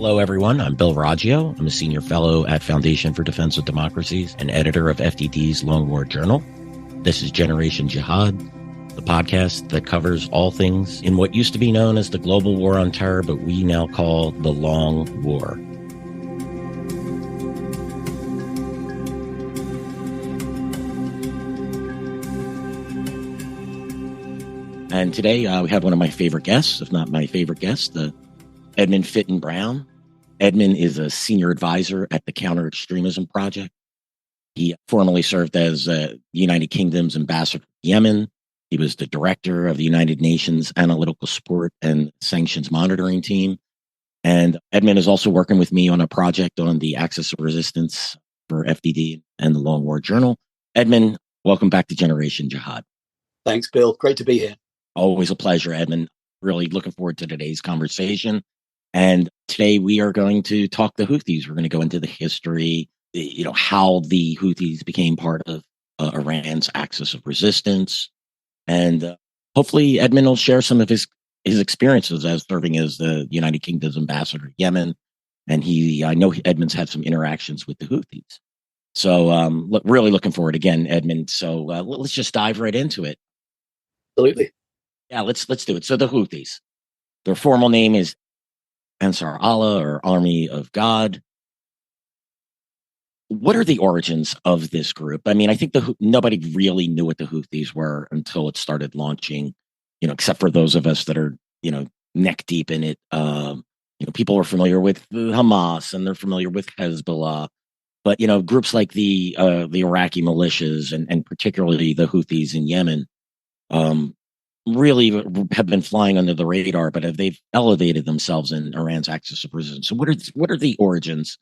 Hello, everyone. I'm Bill Raggio. I'm a senior fellow at Foundation for Defense of Democracies and editor of FDD's Long War Journal. This is Generation Jihad, the podcast that covers all things in what used to be known as the global war on terror, but we now call the Long War. And today we have one of my favorite guests, if not my favorite guest, Edmund Fitton-Brown. Edmund is a senior advisor at the Counter-Extremism Project. He formerly served as the United Kingdom's ambassador to Yemen. He was the director of the United Nations Analytical Support and Sanctions Monitoring Team. And Edmund is also working with me on a project on the axis of resistance for FDD and the Long War Journal. Edmund, welcome back to Generation Jihad. Thanks, Bill. Great to be here. Always a pleasure, Edmund. Really looking forward to today's conversation. And today we are going to talk the Houthis. We're going to go into the history, how the Houthis became part of Iran's axis of resistance. And hopefully Edmund will share some of his experiences as serving as the United Kingdom's ambassador to Yemen. And I know Edmund's had some interactions with the Houthis. So really looking forward again, Edmund. So let's just dive right into it. Absolutely. Yeah, let's do it. So the Houthis, their formal name is Ansar Allah, or Army of God. What are the origins of this group? I mean, I think nobody really knew what the Houthis were until it started launching, except for those of us that are, neck deep in it. People are familiar with Hamas and they're familiar with Hezbollah, but, groups like the Iraqi militias and particularly the Houthis in Yemen, really have been flying under the radar, but they've elevated themselves in Iran's axis of resistance. So what are the origins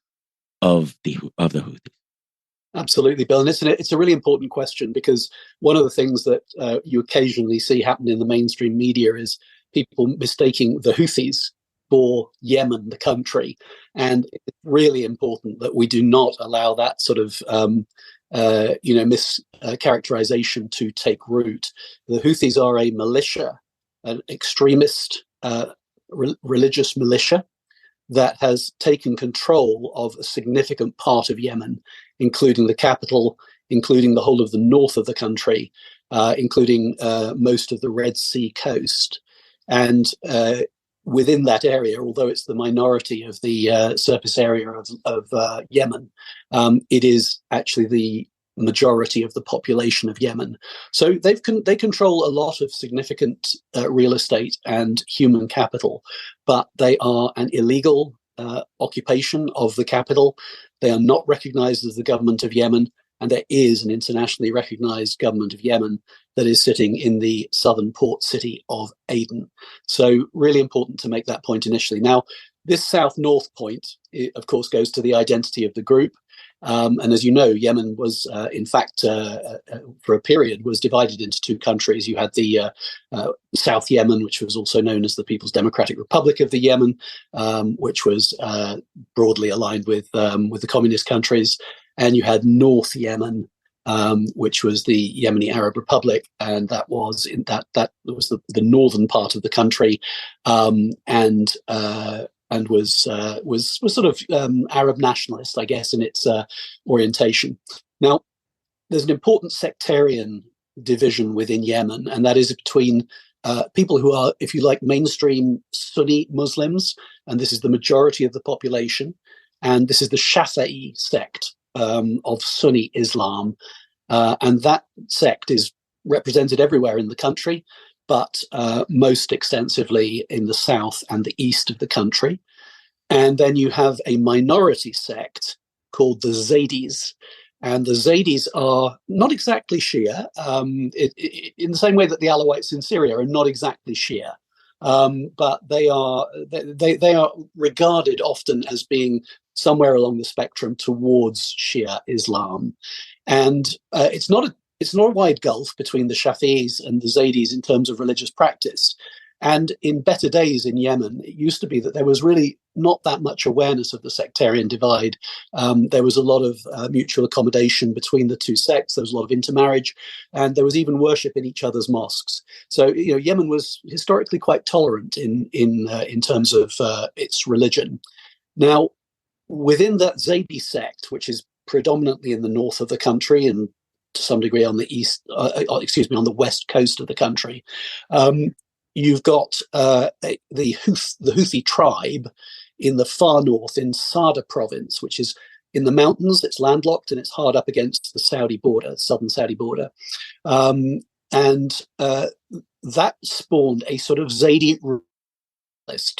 of the Houthis? Absolutely, Bill. And it's a really important question, because one of the things that you occasionally see happen in the mainstream media is people mistaking the Houthis for Yemen, the country. And it's really important that we do not allow that sort of mischaracterization to take root. The Houthis are a militia, an extremist religious militia that has taken control of a significant part of Yemen, including the capital, including the whole of the north of the country, including most of the Red Sea coast. And within that area, although it's the minority of the surface area of Yemen, it is actually the majority of the population of Yemen. So they control a lot of significant real estate and human capital, but they are an illegal occupation of the capital. They are not recognized as the government of Yemen, and there is an internationally recognized government of Yemen that is sitting in the southern port city of Aden. So really important to make that point initially. Now, this south-north point, of course, goes to the identity of the group. And as you know, Yemen was, in fact, for a period, was divided into two countries. You had the South Yemen, which was also known as the People's Democratic Republic of the Yemen, which was broadly aligned with the communist countries. And you had North Yemen, which was the Yemeni Arab Republic, and that was the northern part of the country, and was sort of Arab nationalist, I guess, in its orientation. Now, there's an important sectarian division within Yemen, and that is between people who are, if you like, mainstream Sunni Muslims, and this is the majority of the population, and this is the Shafi'i sect of Sunni Islam, and that sect is represented everywhere in the country, but most extensively in the south and the east of the country. And then you have a minority sect called the Zaydis. And the Zaydis are not exactly Shia, in the same way that the Alawites in Syria are not exactly Shia. But they are regarded often as being somewhere along the spectrum towards Shia Islam. And it's not a wide gulf between the Shafi'is and the Zaydis in terms of religious practice. And in better days in Yemen, it used to be that there was really not that much awareness of the sectarian divide. There was a lot of mutual accommodation between the two sects. There was a lot of intermarriage, and there was even worship in each other's mosques. So, Yemen was historically quite tolerant in terms of its religion. Now, within that Zaydi sect, which is predominantly in the north of the country and to some degree on the on the west coast of the country, you've got the Houthi tribe in the far north in Sada province, which is in the mountains. It's landlocked and it's hard up against the Saudi border, southern Saudi border, and that spawned a sort of Zaydi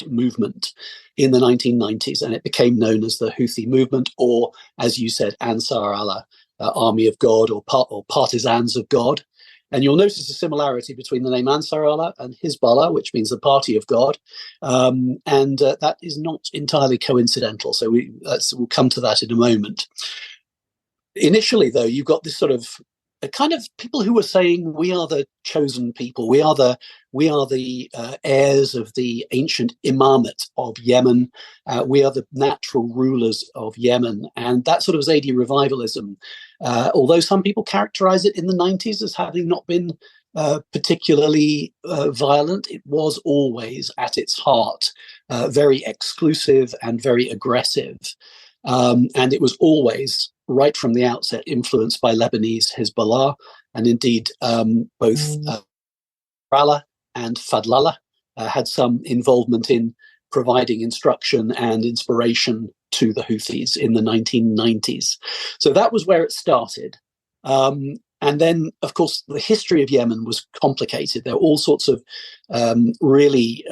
movement in the 1990s, and it became known as the Houthi movement, or as you said, Ansar Allah, Army of God, or Partisans of God. And you'll notice a similarity between the name Ansar Allah and Hezbollah, which means the Party of God, and that is not entirely coincidental. So we'll come to that in a moment. Initially, though, you've got this sort of a kind of people who were saying we are the chosen people, we are the heirs of the ancient imamate of Yemen, we are the natural rulers of Yemen, and that sort of Zaydi revivalism, although some people characterize it in the 90s as having not been particularly violent, it was always at its heart very exclusive and very aggressive, and it was always right from the outset influenced by Lebanese Hezbollah, and indeed both Nasrallah and Fadlallah had some involvement in providing instruction and inspiration to the Houthis in the 1990s. So that was where it started. And then, of course, the history of Yemen was complicated. There were all sorts of really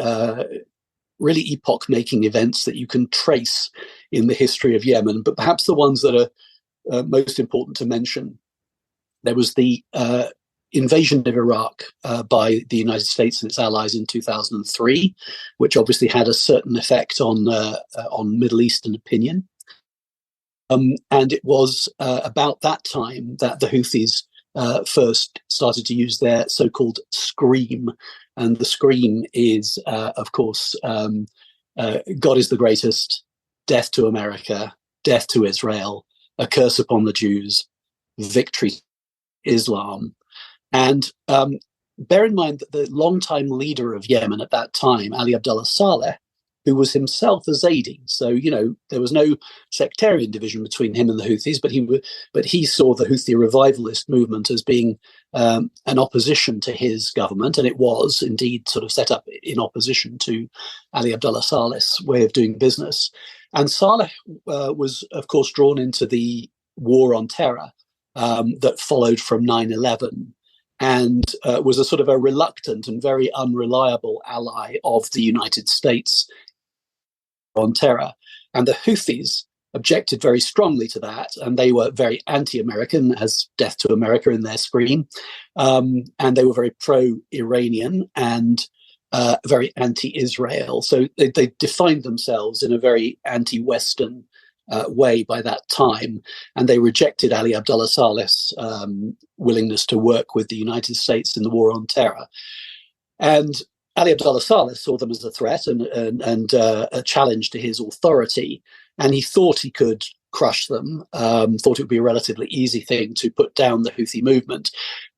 epoch-making events that you can trace in the history of Yemen, but perhaps the ones that are most important to mention. There was the invasion of Iraq by the United States and its allies in 2003, which obviously had a certain effect on Middle Eastern opinion. And it was about that time that the Houthis first started to use their so-called scream. And the scream is, of course, God is the greatest, death to America, death to Israel, a curse upon the Jews, victory Islam. And bear in mind that the longtime leader of Yemen at that time, Ali Abdullah Saleh, who was himself a Zaydi, so there was no sectarian division between him and the Houthis, but he saw the Houthi revivalist movement as being an opposition to his government, and it was indeed sort of set up in opposition to Ali Abdullah Saleh's way of doing business. And Saleh was, of course, drawn into the war on terror that followed from 9/11, and was a sort of a reluctant and very unreliable ally of the United States on terror. And the Houthis objected very strongly to that, and they were very anti-American, as death to America in their scream, and they were very pro-Iranian and very anti-Israel. So they defined themselves in a very anti-Western way by that time, and they rejected Ali Abdullah Saleh's willingness to work with the United States in the war on terror. And Ali Abdullah Saleh saw them as a threat and a challenge to his authority, and he thought he could crush them, thought it would be a relatively easy thing to put down the Houthi movement,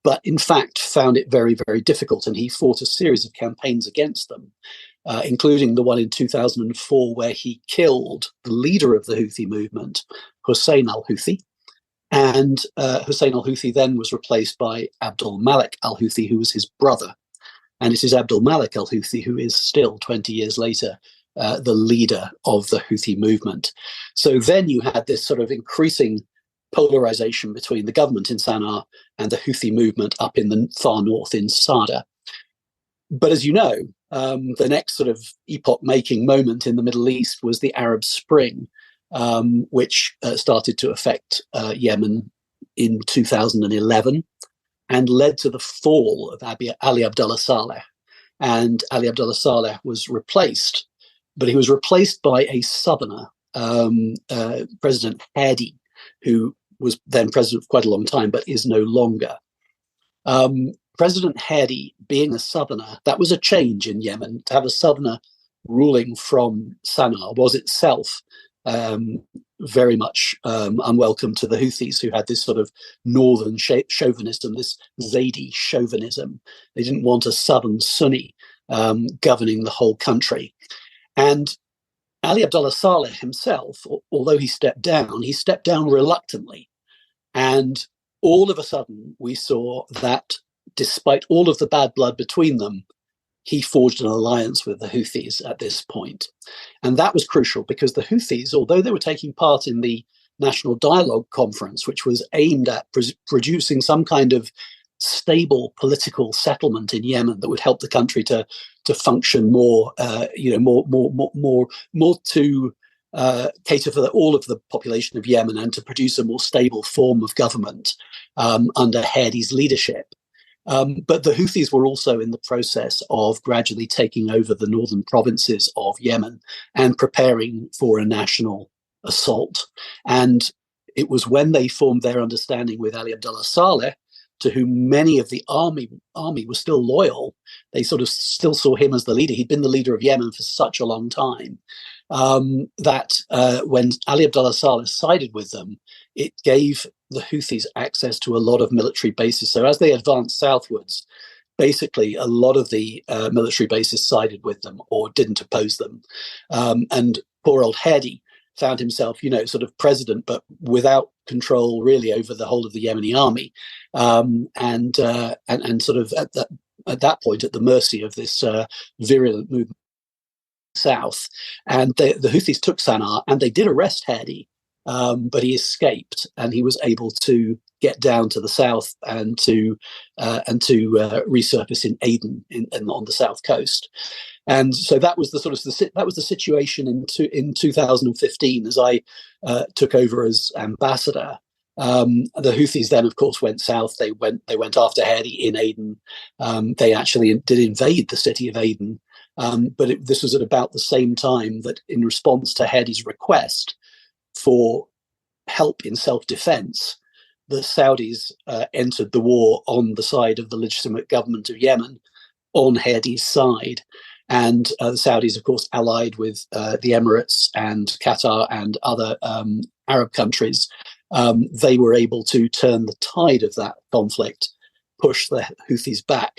but in fact found it very, very difficult, and he fought a series of campaigns against them, including the one in 2004 where he killed the leader of the Houthi movement, Hussein al-Houthi. And Hussein al-Houthi then was replaced by Abdul Malik al-Houthi, who was his brother. And it is Abdul Malik al-Houthi who is still, 20 years later, the leader of the Houthi movement. So then you had this sort of increasing polarization between the government in Sana'a and the Houthi movement up in the far north in Sada. But as you know, the next sort of epoch-making moment in the Middle East was the Arab Spring, which started to affect Yemen in 2011 and led to the fall of Ali Abdullah Saleh. And Ali Abdullah Saleh was replaced, but he was replaced by a southerner, President Hadi, who was then president for quite a long time, but is no longer. President Hadi, being a southerner, that was a change in Yemen. To have a southerner ruling from Sana'a was itself very much unwelcome to the Houthis, who had this sort of northern chauvinism, this Zaydi chauvinism. They didn't want a southern Sunni governing the whole country. And Ali Abdullah Saleh himself, although he stepped down reluctantly. And all of a sudden, we saw that despite all of the bad blood between them, he forged an alliance with the Houthis at this point. And that was crucial because the Houthis, although they were taking part in the National Dialogue Conference, which was aimed at producing some kind of stable political settlement in Yemen that would help the country to function more, more to cater for all of the population of Yemen and to produce a more stable form of government under Hadi's leadership. But the Houthis were also in the process of gradually taking over the northern provinces of Yemen and preparing for a national assault. And it was when they formed their understanding with Ali Abdullah Saleh, to whom many of the army were still loyal. They sort of still saw him as the leader. He'd been the leader of Yemen for such a long time that when Ali Abdullah Saleh sided with them, it gave the Houthis access to a lot of military bases. So as they advanced southwards, basically a lot of the military bases sided with them or didn't oppose them. And poor old Hadi found himself, sort of president, but without control really over the whole of the Yemeni army, and sort of at that point at the mercy of this virulent movement south. And the Houthis took Sana'a, and they did arrest Hadi, but he escaped, and he was able to get down to the south and to resurface in Aden on the south coast. And so that was the situation in 2015 as I took over as ambassador. The Houthis then, of course, went south. They went after Hadi in Aden. They actually did invade the city of Aden, but this was at about the same time that, in response to Hadi's request for help in self-defense, the Saudis entered the war on the side of the legitimate government of Yemen, on Hadi's side. And the Saudis, of course, allied with the Emirates and Qatar and other Arab countries. They were able to turn the tide of that conflict, push the Houthis back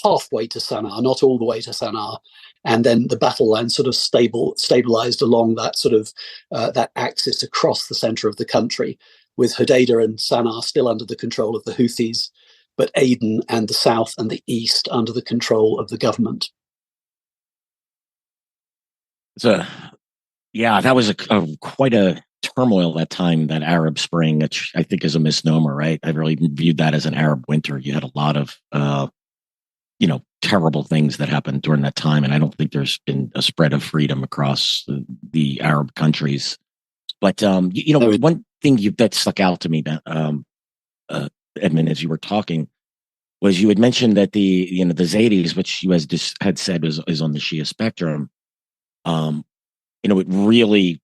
halfway to Sana'a, not all the way to Sana'a. And then the battle line sort of stabilized along that sort of that axis across the center of the country, with Hodeidah and Sana'a still under the control of the Houthis, but Aden and the south and the east under the control of the government. So, yeah, that was quite a turmoil that time, that Arab Spring, which I think is a misnomer, right? I really viewed that as an Arab winter. You had a lot of, terrible things that happened during that time, and I don't think there's been a spread of freedom across the Arab countries. But one thing that stuck out to me, Edmund, as you were talking, was you had mentioned that the Zaydis, which you had said is on the Shia spectrum. It really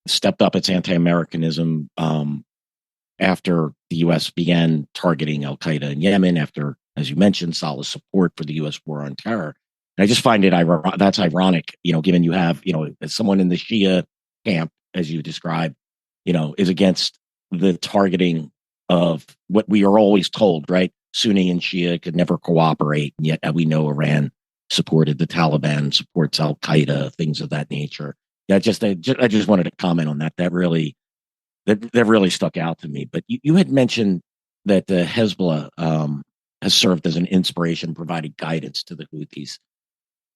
stepped up its anti-Americanism after the U.S. began targeting Al Qaeda in Yemen, after, as you mentioned, Saleh's support for the U.S. war on terror. And I just find it that's ironic, given you have, as someone in the Shia camp, as you described, is against the targeting of what we are always told, right? Sunni and Shia could never cooperate, and yet we know Iran supported the Taliban, supports Al Qaeda, things of that nature. Yeah, I just wanted to comment on that. That really stuck out to me. But you had mentioned that the Hezbollah has served as an inspiration, providing guidance to the Houthis.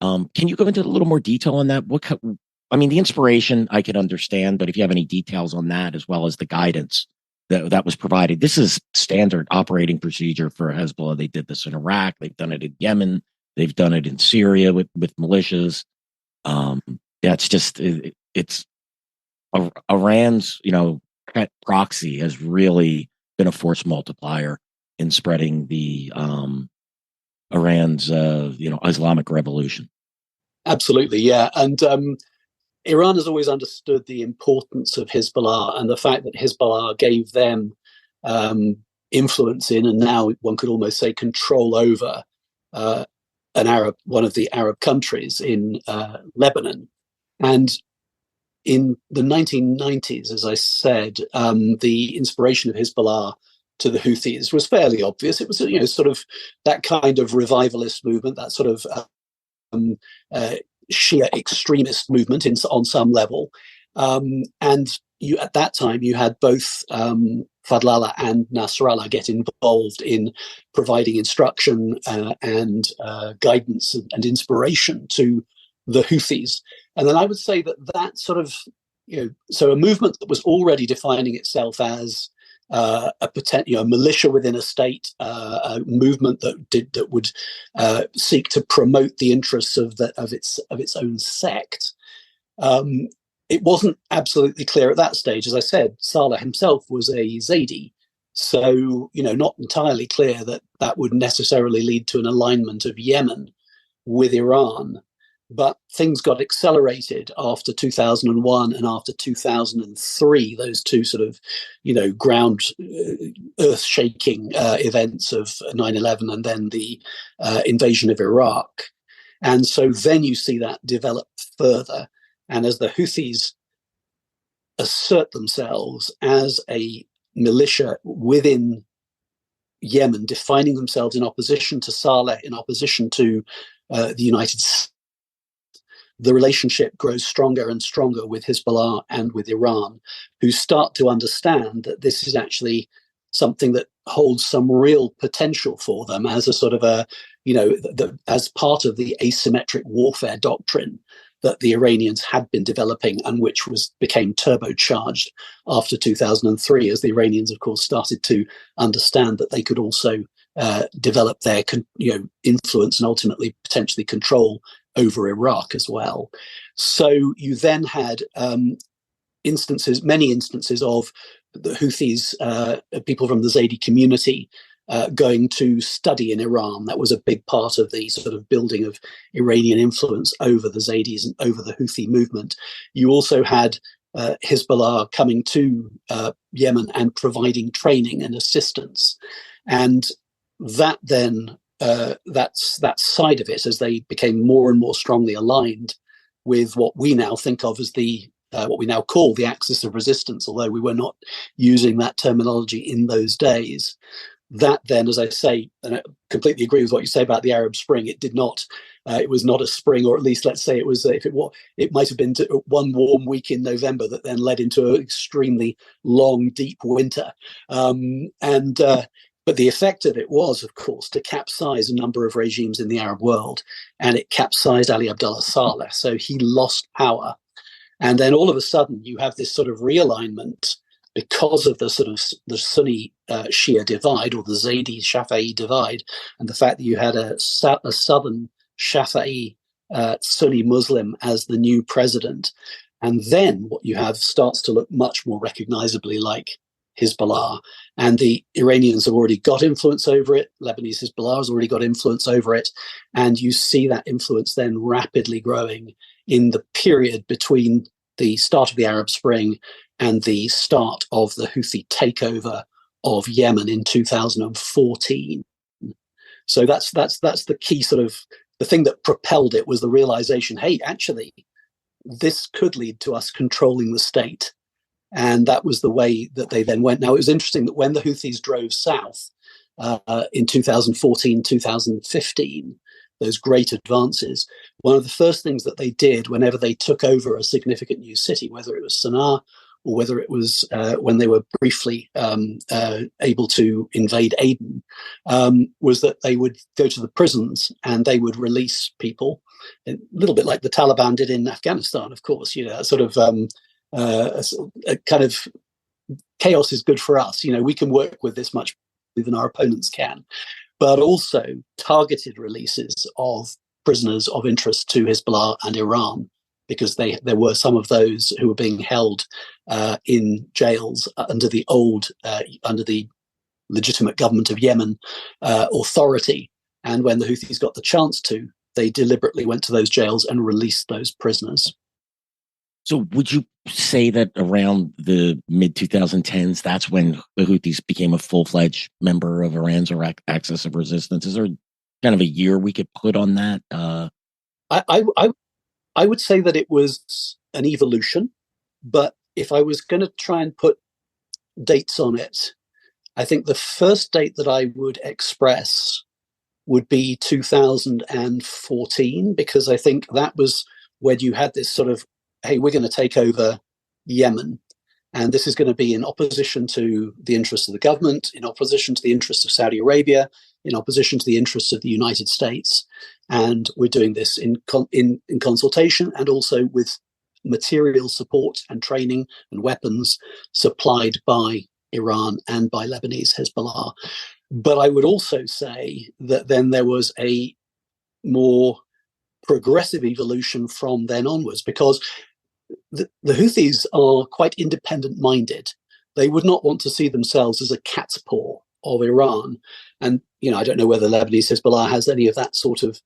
Can you go into a little more detail on that? The inspiration I could understand, but if you have any details on that, as well as the guidance that was provided. This is standard operating procedure for Hezbollah. They did this in Iraq. They've done it in Yemen. They've done it in Syria with militias. It's Iran's, pet proxy has really been a force multiplier in spreading the Iran's, Islamic revolution. Absolutely, yeah. And Iran has always understood the importance of Hezbollah and the fact that Hezbollah gave them influence in, and now one could almost say control over, one of the Arab countries in Lebanon. And in the 1990s, as I said, the inspiration of Hezbollah to the Houthis was fairly obvious. It was, sort of that kind of revivalist movement, that sort of Shia extremist movement on some level. And at that time, you had both Fadlallah and Nasrallah get involved in providing instruction and guidance and inspiration to the Houthis. And then I would say that sort of, so a movement that was already defining itself as a militia within a state, a movement that would seek to promote the interests of its own sect. It wasn't absolutely clear at that stage. As I said, Saleh himself was a Zaydi, so not entirely clear that would necessarily lead to an alignment of Yemen with Iran. But things got accelerated after 2001 and after 2003, those two sort of, ground earth-shaking events of 9/11 and then the invasion of Iraq. And so then you see that develop further. And as the Houthis assert themselves as a militia within Yemen, defining themselves in opposition to Saleh, in opposition to the United States, the relationship grows stronger and stronger with Hezbollah and with Iran, who start to understand that this is actually something that holds some real potential for them as a sort of as part of the asymmetric warfare doctrine that the Iranians had been developing and which became turbocharged after 2003, as the Iranians, of course, started to understand that they could also develop their influence and ultimately potentially control over Iraq as well. So you then had many instances of the Houthis, people from the Zaydi community, going to study in Iran. That was a big part of the sort of building of Iranian influence over the Zaydis and over the Houthi movement. You also had Hezbollah coming to Yemen and providing training and assistance. And that then, that side of it, as they became more and more strongly aligned with what we now think of as what we now call the axis of resistance, although we were not using that terminology in those days. That then, as I say, and I completely agree with what you say about the Arab Spring, it was not a spring, or at least let's say it was, it might have been one warm week in November that then led into an extremely long, deep winter. But the effect of it was, of course, to capsize a number of regimes in the Arab world, and it capsized Ali Abdullah Saleh. So he lost power. And then all of a sudden you have this sort of realignment because of the sort of the Sunni Shia divide, or the Zaydi Shafi'i divide, and the fact that you had a southern Shafi'i Sunni Muslim as the new president. And then what you have starts to look much more recognizably like Hezbollah. And the Iranians have already got influence over it. Lebanese Hezbollah has already got influence over it. And you see that influence then rapidly growing in the period between the start of the Arab Spring and the start of the Houthi takeover of Yemen in 2014. So that's the key sort of, the thing that propelled it was the realization, hey, actually, this could lead to us controlling the state. And that was the way that they then went. Now, it was interesting that when the Houthis drove south in 2014, 2015, those great advances, one of the first things that they did whenever they took over a significant new city, whether it was Sana'a or whether it was when they were briefly able to invade Aden, was that they would go to the prisons and they would release people, a little bit like the Taliban did in Afghanistan, of course, sort of a kind of chaos is good for us. We can work with this much more than our opponents can. But also targeted releases of prisoners of interest to Hezbollah and Iran, because there were some of those who were being held in jails under the legitimate government of Yemen authority. And when the Houthis got the chance to, they deliberately went to those jails and released those prisoners. So would you say that around the mid-2010s, that's when the Houthis became a full-fledged member of Iran's axis of resistance? Is there kind of a year we could put on that? I would say that it was an evolution, but if I was going to try and put dates on it, I think the first date that I would express would be 2014, because I think that was where you had this sort of, hey, we're going to take over Yemen. And this is going to be in opposition to the interests of the government, in opposition to the interests of Saudi Arabia, in opposition to the interests of the United States. And we're doing this in consultation and also with material support and training and weapons supplied by Iran and by Lebanese Hezbollah. But I would also say that then there was a more progressive evolution from then onwards, because the Houthis are quite independent-minded. They would not want to see themselves as a cat's paw of Iran. And, I don't know whether Lebanese Hezbollah has any of that sort of...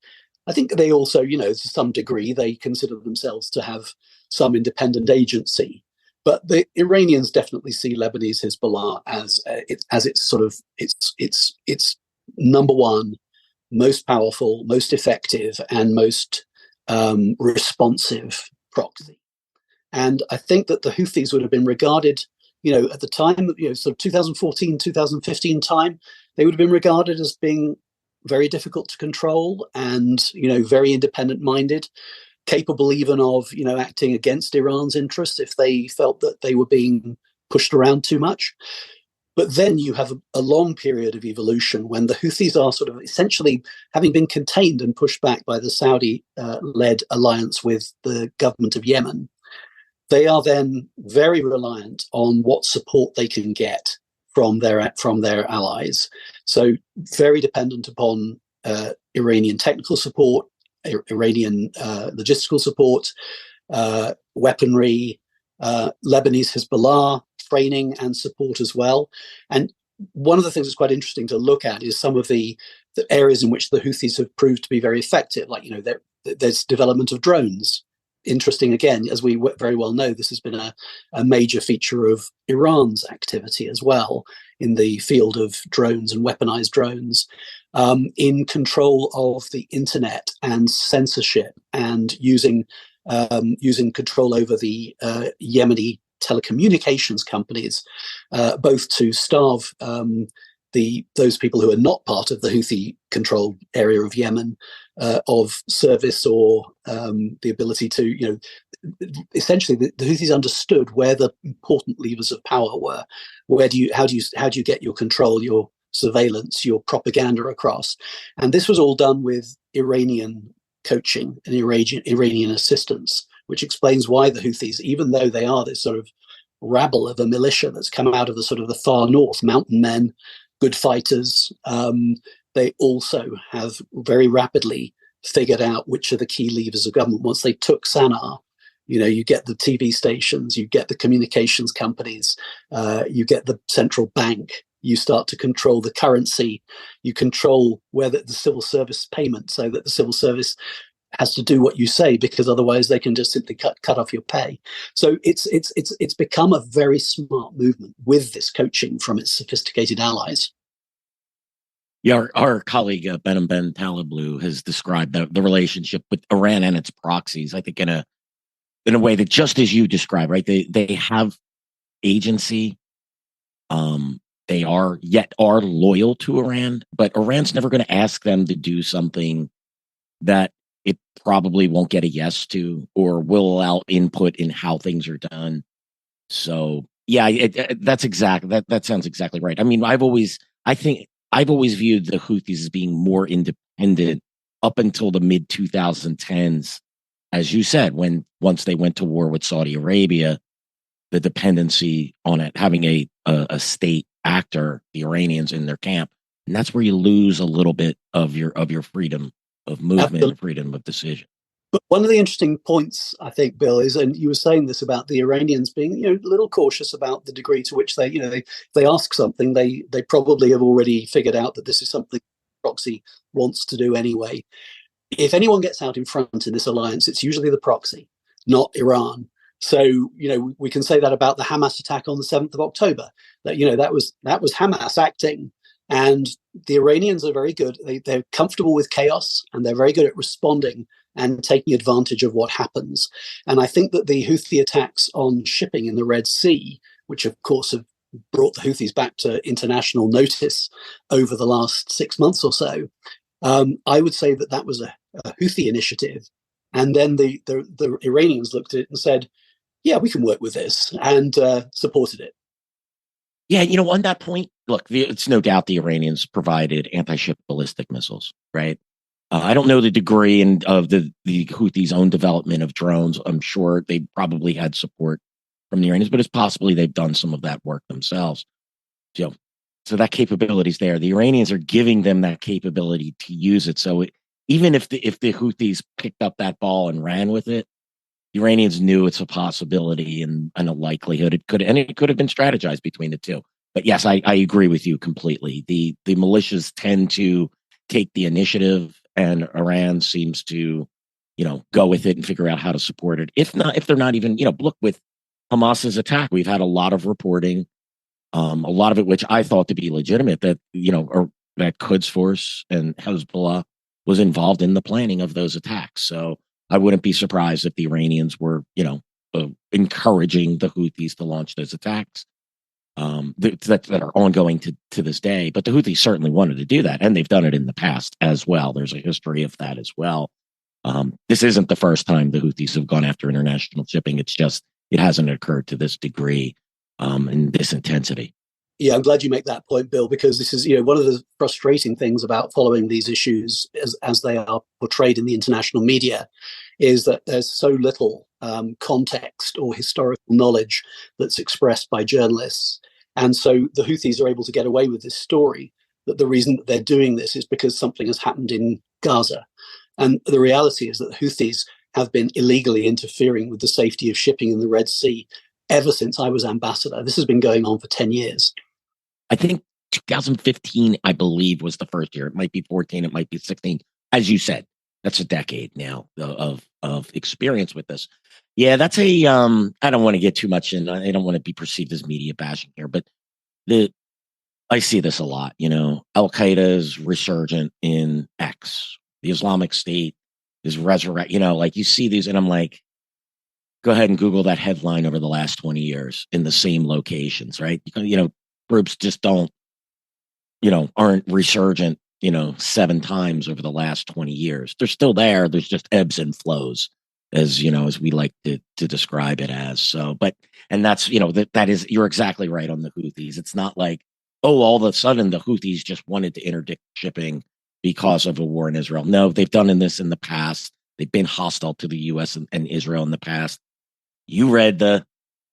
I think they also, to some degree, they consider themselves to have some independent agency. But the Iranians definitely see Lebanese Hezbollah as its sort of its number one, most powerful, most effective, and most responsive proxy. And I think that the Houthis would have been regarded, at the time, sort of 2014, 2015 time, they would have been regarded as being very difficult to control and, very independent-minded, capable even of, acting against Iran's interests if they felt that they were being pushed around too much. But then you have a long period of evolution when the Houthis are sort of essentially having been contained and pushed back by the Saudi-led alliance with the government of Yemen. They are then very reliant on what support they can get from their allies. So very dependent upon Iranian technical support, Iranian logistical support, weaponry, Lebanese Hezbollah training and support as well. And one of the things that's quite interesting to look at is some of the areas in which the Houthis have proved to be very effective. Like, there's development of drones. Interesting, again, as we very well know, this has been a major feature of Iran's activity as well in the field of drones and weaponized drones, in control of the internet and censorship, and using control over the Yemeni telecommunications companies, both to starve those people who are not part of the Houthi-controlled area of Yemen of service or the ability to, essentially the Houthis understood where the important levers of power were. How do you get your control, your surveillance, your propaganda across? And this was all done with Iranian coaching and Iranian assistance, which explains why the Houthis, even though they are this sort of rabble of a militia that's come out of the sort of the far north, mountain men, good fighters, they also have very rapidly figured out which are the key levers of government. Once they took Sana'a, you get the TV stations, you get the communications companies, you get the central bank, you start to control the currency, you control where the civil service payment, so that the civil service has to do what you say, because otherwise they can just simply cut off your pay. So it's become a very smart movement with this coaching from its sophisticated allies. Yeah, our colleague Behnam Ben Taleblu has described the relationship with Iran and its proxies, I think, in a way that, just as you described, right? They have agency. They are loyal to Iran, but Iran's never going to ask them to do something that it probably won't get a yes to, or will allow input in how things are done. So yeah, that sounds exactly right. I mean, I've always viewed the Houthis as being more independent up until the mid 2010s, as you said, once they went to war with Saudi Arabia, the dependency on it having a state actor, the Iranians, in their camp, and that's where you lose a little bit of your freedom of movement and freedom of decision. But one of the interesting points, I think, Bill, is, and you were saying this about the Iranians being, a little cautious about the degree to which they ask something, they probably have already figured out that this is something proxy wants to do anyway. If anyone gets out in front in this alliance, it's usually the proxy, not Iran. So, we can say that about the Hamas attack on the 7th of October, that was Hamas acting. And the Iranians are very good. They're comfortable with chaos, and they're very good at responding and taking advantage of what happens. And I think that the Houthi attacks on shipping in the Red Sea, which of course have brought the Houthis back to international notice over the last 6 months or so, I would say that was a Houthi initiative. And then the Iranians looked at it and said, yeah, we can work with this, and supported it. Yeah, on that point, look, it's no doubt the Iranians provided anti-ship ballistic missiles, right? I don't know the degree of the Houthis' own development of drones. I'm sure they probably had support from the Iranians, but it's possibly they've done some of that work themselves. So, so that capability is there. The Iranians are giving them that capability to use it. So even if the Houthis picked up that ball and ran with it, the Iranians knew it's a possibility and a likelihood. It could have been strategized between the two. But yes, I agree with you completely. The militias tend to take the initiative, and Iran seems to, go with it and figure out how to support it. If they're not even, look, with Hamas's attack, we've had a lot of reporting, a lot of it which I thought to be legitimate, that or that Quds Force and Hezbollah was involved in the planning of those attacks. So I wouldn't be surprised if the Iranians were, encouraging the Houthis to launch those attacks that are ongoing to this day. But the Houthis certainly wanted to do that, and they've done it in the past as well. There's a history of that as well. This isn't the first time the Houthis have gone after international shipping. It's just it hasn't occurred to this degree and this intensity. Yeah, I'm glad you make that point, Bill, because this is, one of the frustrating things about following these issues as they are portrayed in the international media, is that there's so little context or historical knowledge that's expressed by journalists. And so the Houthis are able to get away with this story that the reason that they're doing this is because something has happened in Gaza. And the reality is that the Houthis have been illegally interfering with the safety of shipping in the Red Sea ever since I was ambassador. This has been going on for 10 years. I think 2015, I believe, was the first year. It might be 14, it might be 16. As you said, that's a decade now of experience with this. Yeah, that's I don't want to get too much in. I don't want to be perceived as media bashing here, but I see this a lot. Al Qaeda is resurgent in X. The Islamic State is resurrect. Like you see these, and I'm like, go ahead and Google that headline over the last 20 years in the same locations, right? Groups just aren't resurgent, 7 times over the last 20 years. They're still there. There's just ebbs and flows, as we like to describe it as. So, and that's, that is, you're exactly right on the Houthis. It's not like, oh, all of a sudden the Houthis just wanted to interdict shipping because of a war in Israel. No, they've done this in the past. They've been hostile to the U.S. and Israel in the past. You read the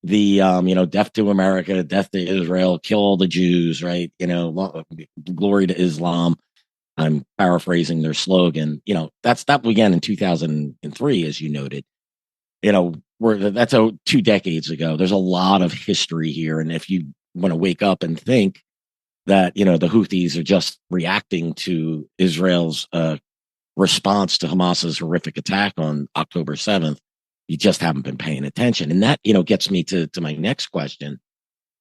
death to America, death to Israel, kill all the Jews, right? Glory to Islam. I'm paraphrasing their slogan. That began in 2003, as you noted. That's 2 decades ago. There's a lot of history here, and if you want to wake up and think that the Houthis are just reacting to Israel's response to Hamas's horrific attack on October 7th, you just haven't been paying attention. And that, gets me to my next question.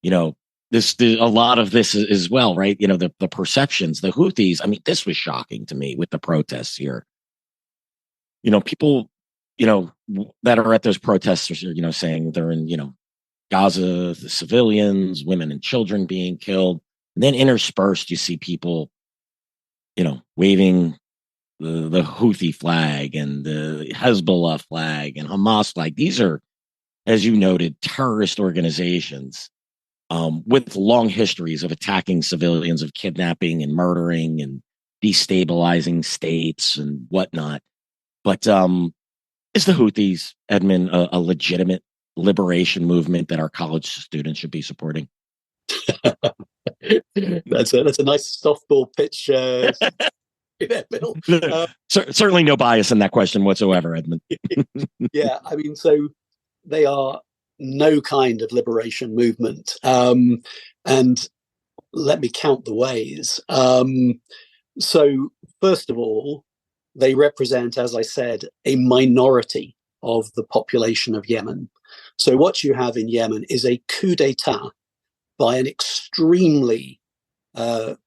A lot of this as well, right? The perceptions, the Houthis, I mean, this was shocking to me with the protests here. People, that are at those protests are, saying they're in, Gaza, the civilians, women and children being killed. And then interspersed, you see people, waving the Houthi flag and the Hezbollah flag and Hamas flag. These are, as you noted, terrorist organizations with long histories of attacking civilians, of kidnapping and murdering and destabilizing states and whatnot. But is the Houthis, Edmund, a legitimate liberation movement that our college students should be supporting? That's a nice softball pitch. Bill. Certainly no bias in that question whatsoever, Edmund. Yeah, I mean, so they are no kind of liberation movement. And let me count the ways. So first of all, they represent, as I said, a minority of the population of Yemen. So what you have in Yemen is a coup d'etat by an extremely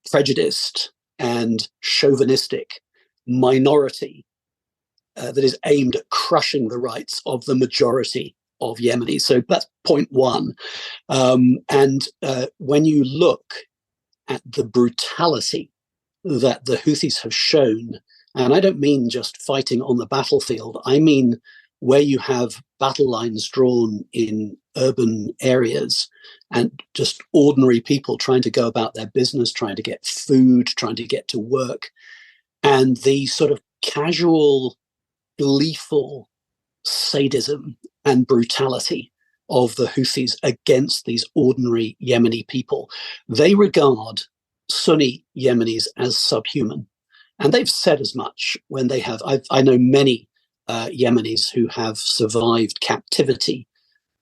prejudiced and chauvinistic minority that is aimed at crushing the rights of the majority of Yemenis. So that's point one. And when you look at the brutality that the Houthis have shown And I don't mean just fighting on the battlefield. I mean where you have battle lines drawn in urban areas and just ordinary people trying to go about their business, trying to get food, trying to get to work. And the sort of casual, gleeful sadism and brutality of the Houthis against these ordinary Yemeni people. They regard Sunni Yemenis as subhuman. And they've said as much when they have. I know many Yemenis who have survived captivity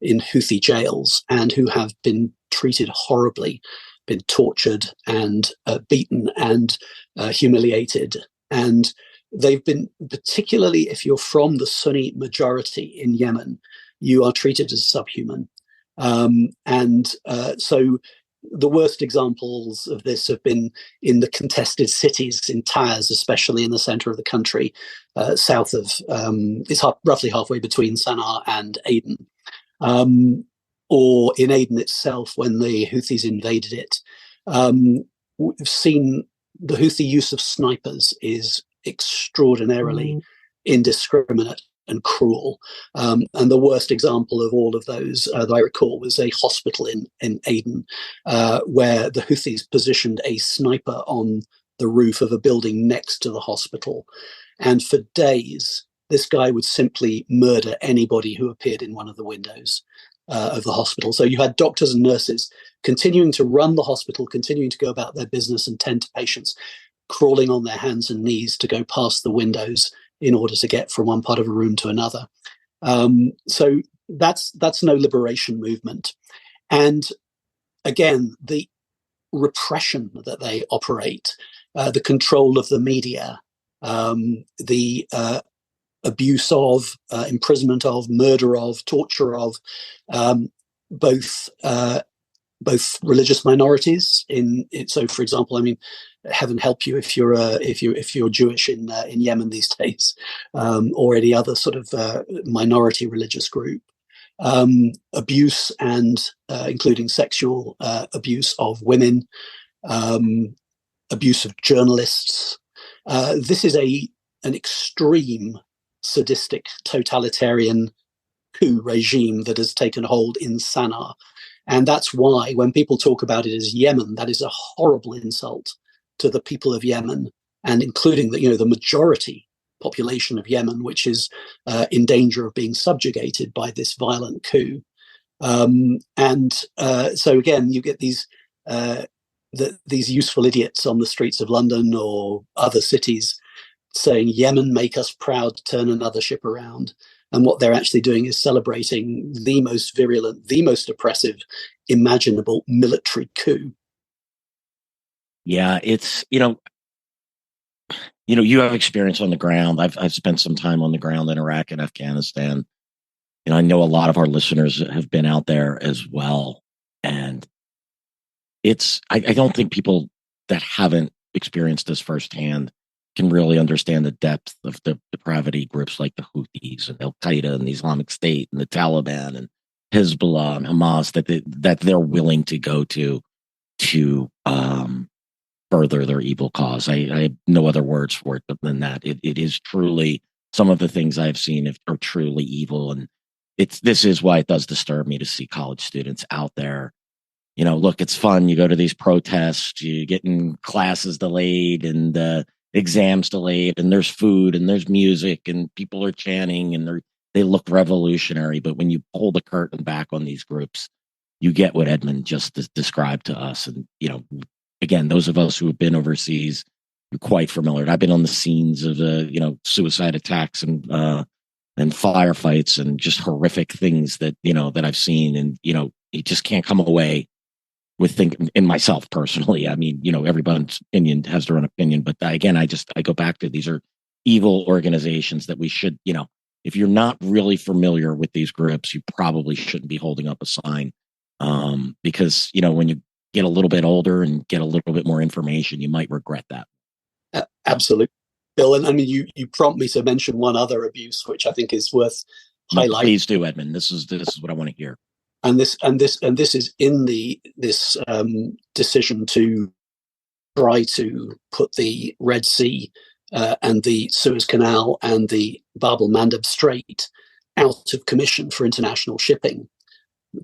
in Houthi jails and who have been treated horribly, been tortured and beaten and humiliated. And they've been, particularly if you're from the Sunni majority in Yemen, you are treated as subhuman. So the worst examples of this have been in the contested cities in Taiz, especially in the center of the country, south of, it's roughly halfway between Sana'a and Aden. Or in Aden itself, when the Houthis invaded it. We've seen the Houthi use of snipers is extraordinarily indiscriminate and cruel. And the worst example of all of those that I recall was a hospital in Aden, where the Houthis positioned a sniper on the roof of a building next to the hospital. And for days, this guy would simply murder anybody who appeared in one of the windows of the hospital. So you had doctors and nurses continuing to run the hospital, continuing to go about their business and tend to patients, crawling on their hands and knees to go past the windows in order to get from one part of a room to another. So that's no liberation movement. And again, the repression that they operate, the control of the media, the abuse of, imprisonment of, murder of, torture of both religious minorities. So, for example, I mean, heaven help you if you're Jewish in Yemen these days, or any other sort of minority religious group. Abuse and including sexual abuse of women, abuse of journalists. This is an extreme sadistic totalitarian coup regime that has taken hold in Sana'a. And that's why when people talk about it as Yemen, that is a horrible insult to the people of Yemen, and including the majority population of Yemen, which is in danger of being subjugated by this violent coup. So again, you get these useful idiots on the streets of London or other cities saying, Yemen, make us proud to turn another ship around. And what they're actually doing is celebrating the most virulent, the most oppressive, imaginable military coup. Yeah, it's, you have experience on the ground. I've spent some time on the ground in Iraq and Afghanistan. I know a lot of our listeners have been out there as well. And I don't think people that haven't experienced this firsthand can really understand the depth of the depravity groups like the Houthis and Al Qaeda and the Islamic State and the Taliban and Hezbollah and Hamas that they're willing to go to further their evil cause. I have no other words for it than that. It is truly, some of the things I've seen are truly evil, and this is why it does disturb me to see college students out there. Look, it's fun. You go to these protests, you getting classes delayed and exams delayed, and there's food and there's music and people are chanting and they look revolutionary. But when you pull the curtain back on these groups, you get what Edmund just described to us. And, again, those of us who have been overseas are quite familiar. I've been on the scenes of suicide attacks and firefights and just horrific things that I've seen. And, you just can't come away with thinking, in myself personally. I mean, everyone's opinion has their own opinion, but again, I go back to, these are evil organizations that we should, if you're not really familiar with these groups, you probably shouldn't be holding up a sign. Because, when you get a little bit older and get a little bit more information, you might regret that. Absolutely, Bill. And I mean, you prompt me to mention one other abuse, which I think is worth highlighting. Please do, Edmund. This is what I want to hear. And this is in this decision to try to put the Red Sea and the Suez Canal and the Bab el-Mandeb Strait out of commission for international shipping,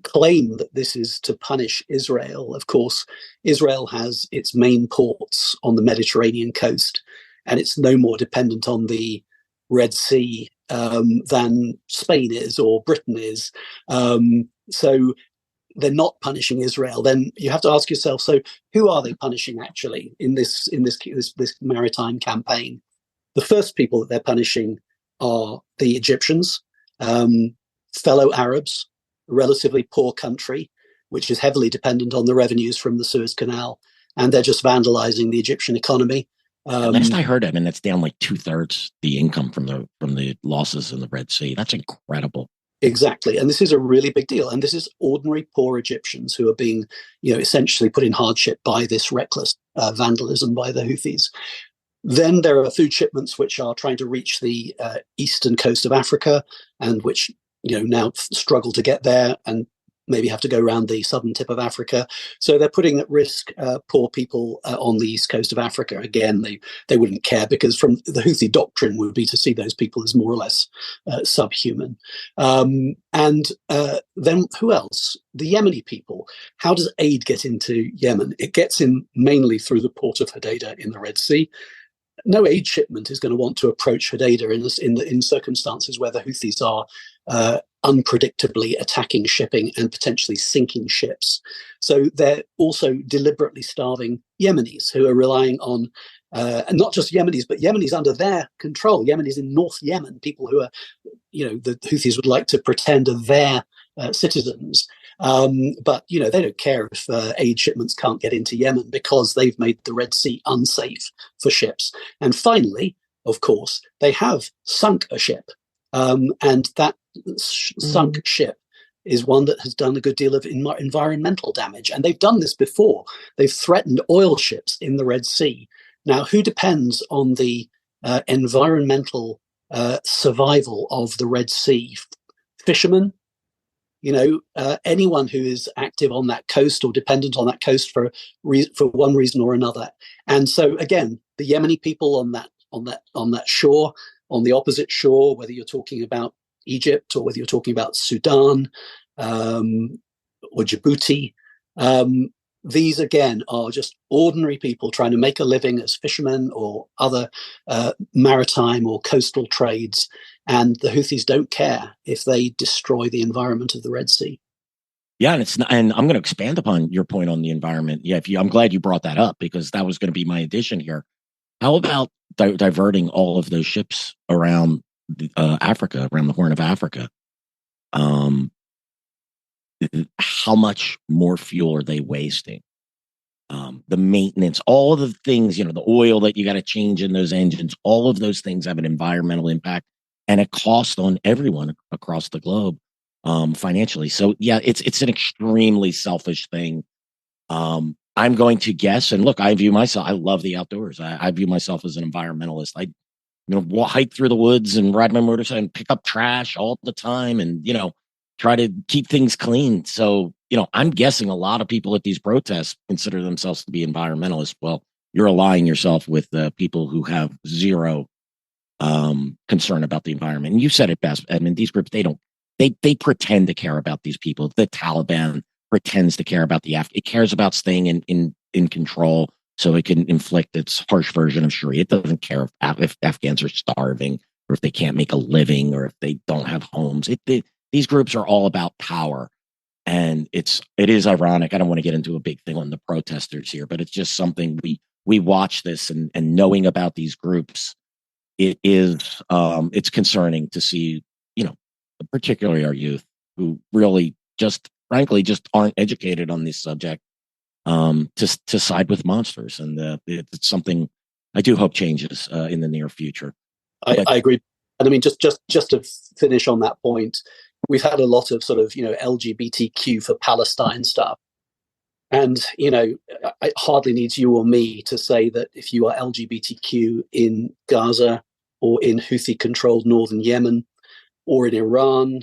claim that this is to punish Israel. Of course, Israel has its main ports on the Mediterranean coast, and it's no more dependent on the Red Sea than Spain is or Britain is. So they're not punishing Israel. Then you have to ask yourself: so who are they punishing actually in this maritime campaign? The first people that they're punishing are the Egyptians, fellow Arabs, a relatively poor country, which is heavily dependent on the revenues from the Suez Canal, and they're just vandalizing the Egyptian economy. Last I heard, I mean, that's down like 2/3 the income from the losses in the Red Sea. That's incredible. Exactly, and this is a really big deal. And this is ordinary poor Egyptians who are being, essentially put in hardship by this reckless vandalism by the Houthis. Then there are food shipments which are trying to reach the eastern coast of Africa, and which now struggle to get there, and maybe have to go around the southern tip of Africa. So they're putting at risk poor people on the east coast of Africa. Again, they wouldn't care, because from the Houthi doctrine would be to see those people as more or less subhuman. And then who else? The Yemeni people. How does aid get into Yemen? It gets in mainly through the port of Hodeidah in the Red Sea. No aid shipment is going to want to approach Hodeidah in circumstances where the Houthis are unpredictably attacking shipping and potentially sinking ships. So they're also deliberately starving Yemenis who are relying on, not just Yemenis, but Yemenis under their control, Yemenis in North Yemen, people who are, the Houthis would like to pretend are their citizens. But they don't care if aid shipments can't get into Yemen, because they've made the Red Sea unsafe for ships. And finally, of course, they have sunk a ship, and that sunk ship is one that has done a good deal of environmental damage. And they've done this before. They've threatened oil ships in the Red Sea. Now, who depends on the environmental survival of the Red Sea? Fishermen? Anyone who is active on that coast or dependent on that coast for one reason or another. And so again, the Yemeni people on that shore, on the opposite shore, whether you're talking about Egypt or whether you're talking about Sudan or Djibouti, these again are just ordinary people trying to make a living as fishermen or other maritime or coastal trades. And the Houthis don't care if they destroy the environment of the Red Sea. Yeah, and I'm going to expand upon your point on the environment. Yeah, I'm glad you brought that up, because that was going to be my addition here. How about diverting all of those ships around Africa, around the Horn of Africa? How much more fuel are they wasting? The maintenance, all of the things, the oil that you got to change in those engines, all of those things have an environmental impact and a cost on everyone across the globe, financially. So yeah, it's an extremely selfish thing. I'm going to guess, and look, I love the outdoors. I view myself as an environmentalist. I hike through the woods and ride my motorcycle and pick up trash all the time, and try to keep things clean. So I'm guessing a lot of people at these protests consider themselves to be environmentalists. Well, you're aligning yourself with people who have zero concern about the environment. And you said it best. I mean, these groups, they pretend to care about these people. The Taliban pretends to care about it cares about staying in control so it can inflict its harsh version of Sharia. It doesn't care if Afghans are starving, or if they can't make a living, or if they don't have homes. These groups are all about power. And it is ironic. I don't want to get into a big thing on the protesters here, but it's just something we watch this, and knowing about these groups, it's concerning to see, particularly our youth, who really frankly aren't educated on this subject, to side with monsters. And it's something I do hope changes in the near future. I agree. And I mean, just to finish on that point, we've had a lot of sort of, LGBTQ for Palestine stuff. And, it hardly needs you or me to say that if you are LGBTQ in Gaza or in Houthi-controlled northern Yemen or in Iran,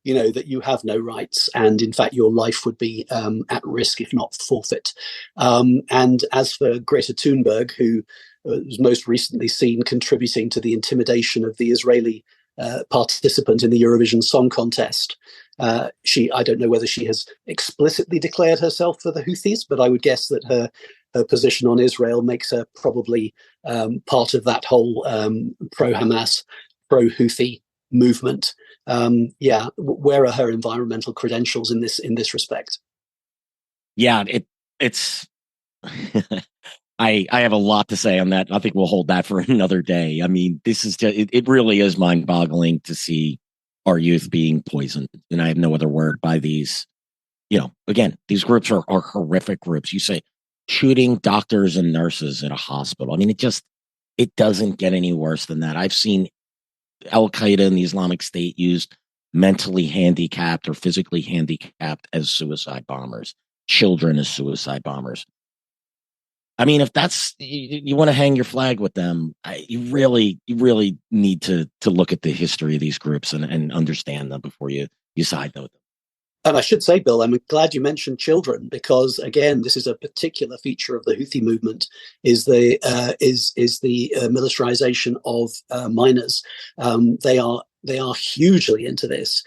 that you have no rights. And in fact, your life would be at risk, if not forfeit. And as for Greta Thunberg, who was most recently seen contributing to the intimidation of the Israeli participant in the Eurovision Song Contest. I don't know whether she has explicitly declared herself for the Houthis, but I would guess that her position on Israel makes her probably part of that whole pro-Hamas, pro-Houthi movement. Where are her environmental credentials in this respect? Yeah, it's. I have a lot to say on that. I think we'll hold that for another day. I mean, this is just, it really is mind-boggling to see our youth being poisoned, and I have no other word, by these. Again, these groups are horrific groups. You say shooting doctors and nurses in a hospital. I mean, it doesn't get any worse than that. I've seen Al Qaeda and the Islamic State used mentally handicapped or physically handicapped as suicide bombers, children as suicide bombers. I mean, if that's you want to hang your flag with them, you really need to look at the history of these groups and understand them before you side with them. And I should say, Bill, I'm glad you mentioned children, because again, this is a particular feature of the Houthi movement: is the militarization of minors. They are hugely into this.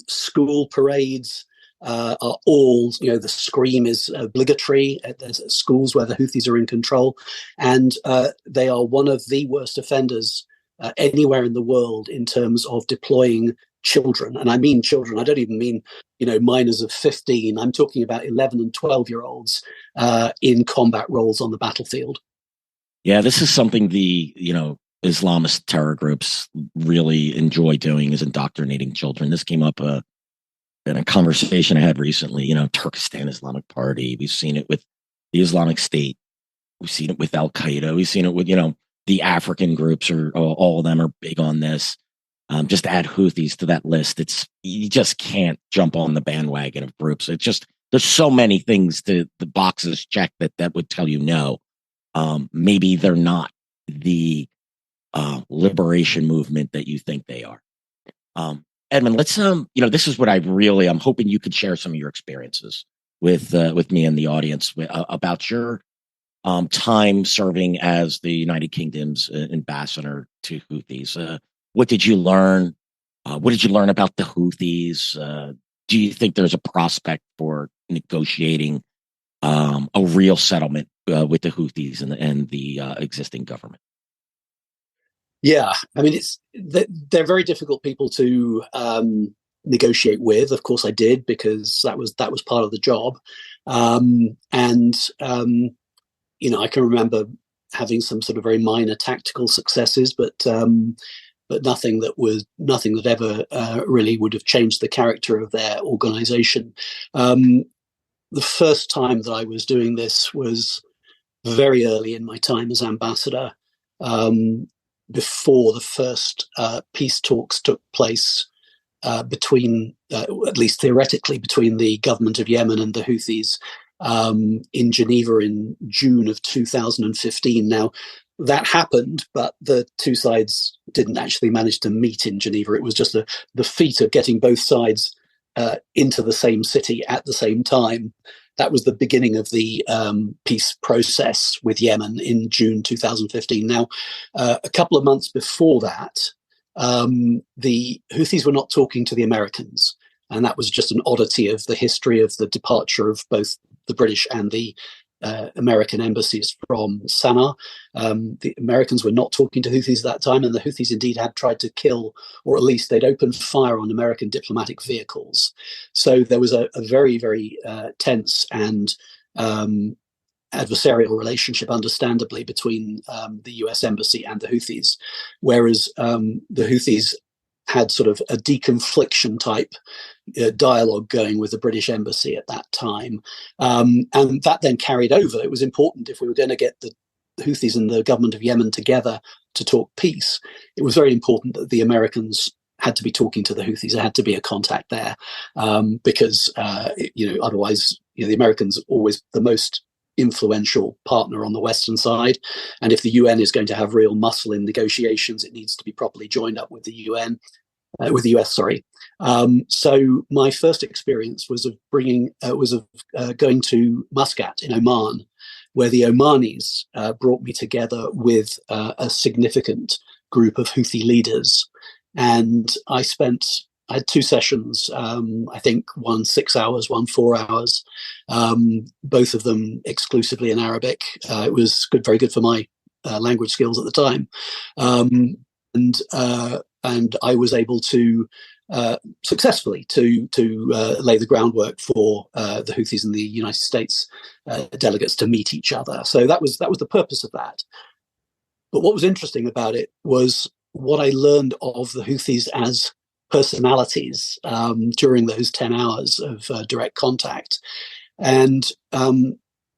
School parades are all, the scream is obligatory. There's schools where the Houthis are in control, and they are one of the worst offenders anywhere in the world in terms of deploying children. And I mean children. I don't even mean, minors of 15. I'm talking about 11 and 12-year-olds in combat roles on the battlefield. Yeah, this is something the, Islamist terror groups really enjoy doing, is indoctrinating children. This came up in a conversation I had recently. Turkestan Islamic Party. We've seen it with the Islamic State. We've seen it with Al Qaeda. We've seen it with, the African groups, or all of them are big on this. Just add Houthis to that list. You just can't jump on the bandwagon of groups. There's so many things to the boxes checked that would tell you no. Maybe they're not the liberation movement that you think they are. Edmund, let's this is what I'm hoping you could share some of your experiences with me and the audience about your time serving as the United Kingdom's ambassador to Houthis. What did you learn? What did you learn about the Houthis? Do you think there's a prospect for negotiating a real settlement with the Houthis and the existing government? Yeah, I mean, they're very difficult people to negotiate with. Of course, I did, because that was part of the job, and I can remember having some sort of very minor tactical successes, but nothing that ever really would have changed the character of their organization. The first time that I was doing this was very early in my time as ambassador, before the first peace talks took place between, at least theoretically, between the government of Yemen and the Houthis in Geneva in June of 2015. Now, that happened, but the two sides didn't actually manage to meet in Geneva. It was just the feat of getting both sides into the same city at the same time. That was the beginning of the peace process with Yemen in June 2015. Now, a couple of months before that, the Houthis were not talking to the Americans. And that was just an oddity of the history of the departure of both the British and the American embassies from Sana'a. The Americans were not talking to Houthis at that time, and the Houthis indeed had tried to kill, or at least they'd opened fire on American diplomatic vehicles. So there was a very, very tense and adversarial relationship, understandably, between the US embassy and the Houthis, whereas the Houthis had sort of a deconfliction type dialogue going with the British embassy at that time. And that then carried over. It was important, if we were going to get the Houthis and the government of Yemen together to talk peace, it was very important that the Americans had to be talking to the Houthis. There had to be a contact there, because otherwise, the Americans are always the most influential partner on the Western side, and if the UN is going to have real muscle in negotiations, it needs to be properly joined up with the UN, with the US. Sorry. So my first experience was of going to Muscat in Oman, where the Omanis brought me together with a significant group of Houthi leaders. And I had 2 sessions, I think one 6 hours, one 4 hours, both of them exclusively in Arabic. It was very good for my language skills at the time. And I was able to successfully to lay the groundwork for the Houthis and the United States delegates to meet each other. So that was the purpose of that. But what was interesting about it was what I learned of the Houthis as personalities during those 10 hours of direct contact. And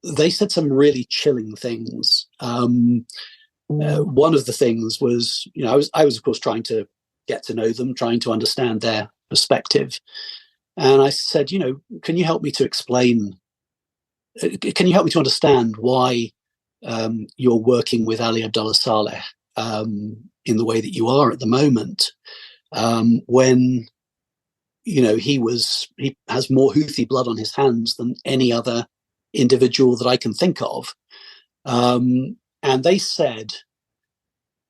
they said some really chilling things. One of the things was, I was of course trying to get to know them, trying to understand their perspective. And I said, can you help me to explain, can you help me to understand why you're working with Ali Abdullah Saleh in the way that you are at the moment, when, he has more Houthi blood on his hands than any other individual that I can think of. And they said,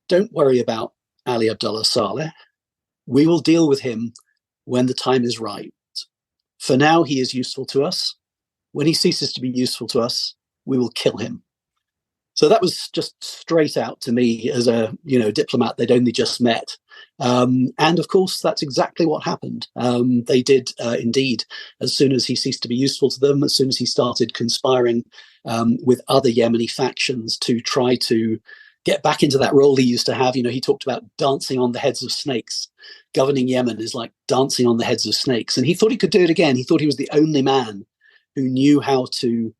don't worry about Ali Abdullah Saleh. We will deal with him when the time is right. For now, he is useful to us. When he ceases to be useful to us, we will kill him. So that was just straight out to me as a diplomat they'd only just met. And of course, that's exactly what happened. They did indeed, as soon as he ceased to be useful to them, as soon as he started conspiring with other Yemeni factions to try to get back into that role he used to have. He talked about dancing on the heads of snakes. Governing Yemen is like dancing on the heads of snakes. And he thought he could do it again. He thought he was the only man who knew how to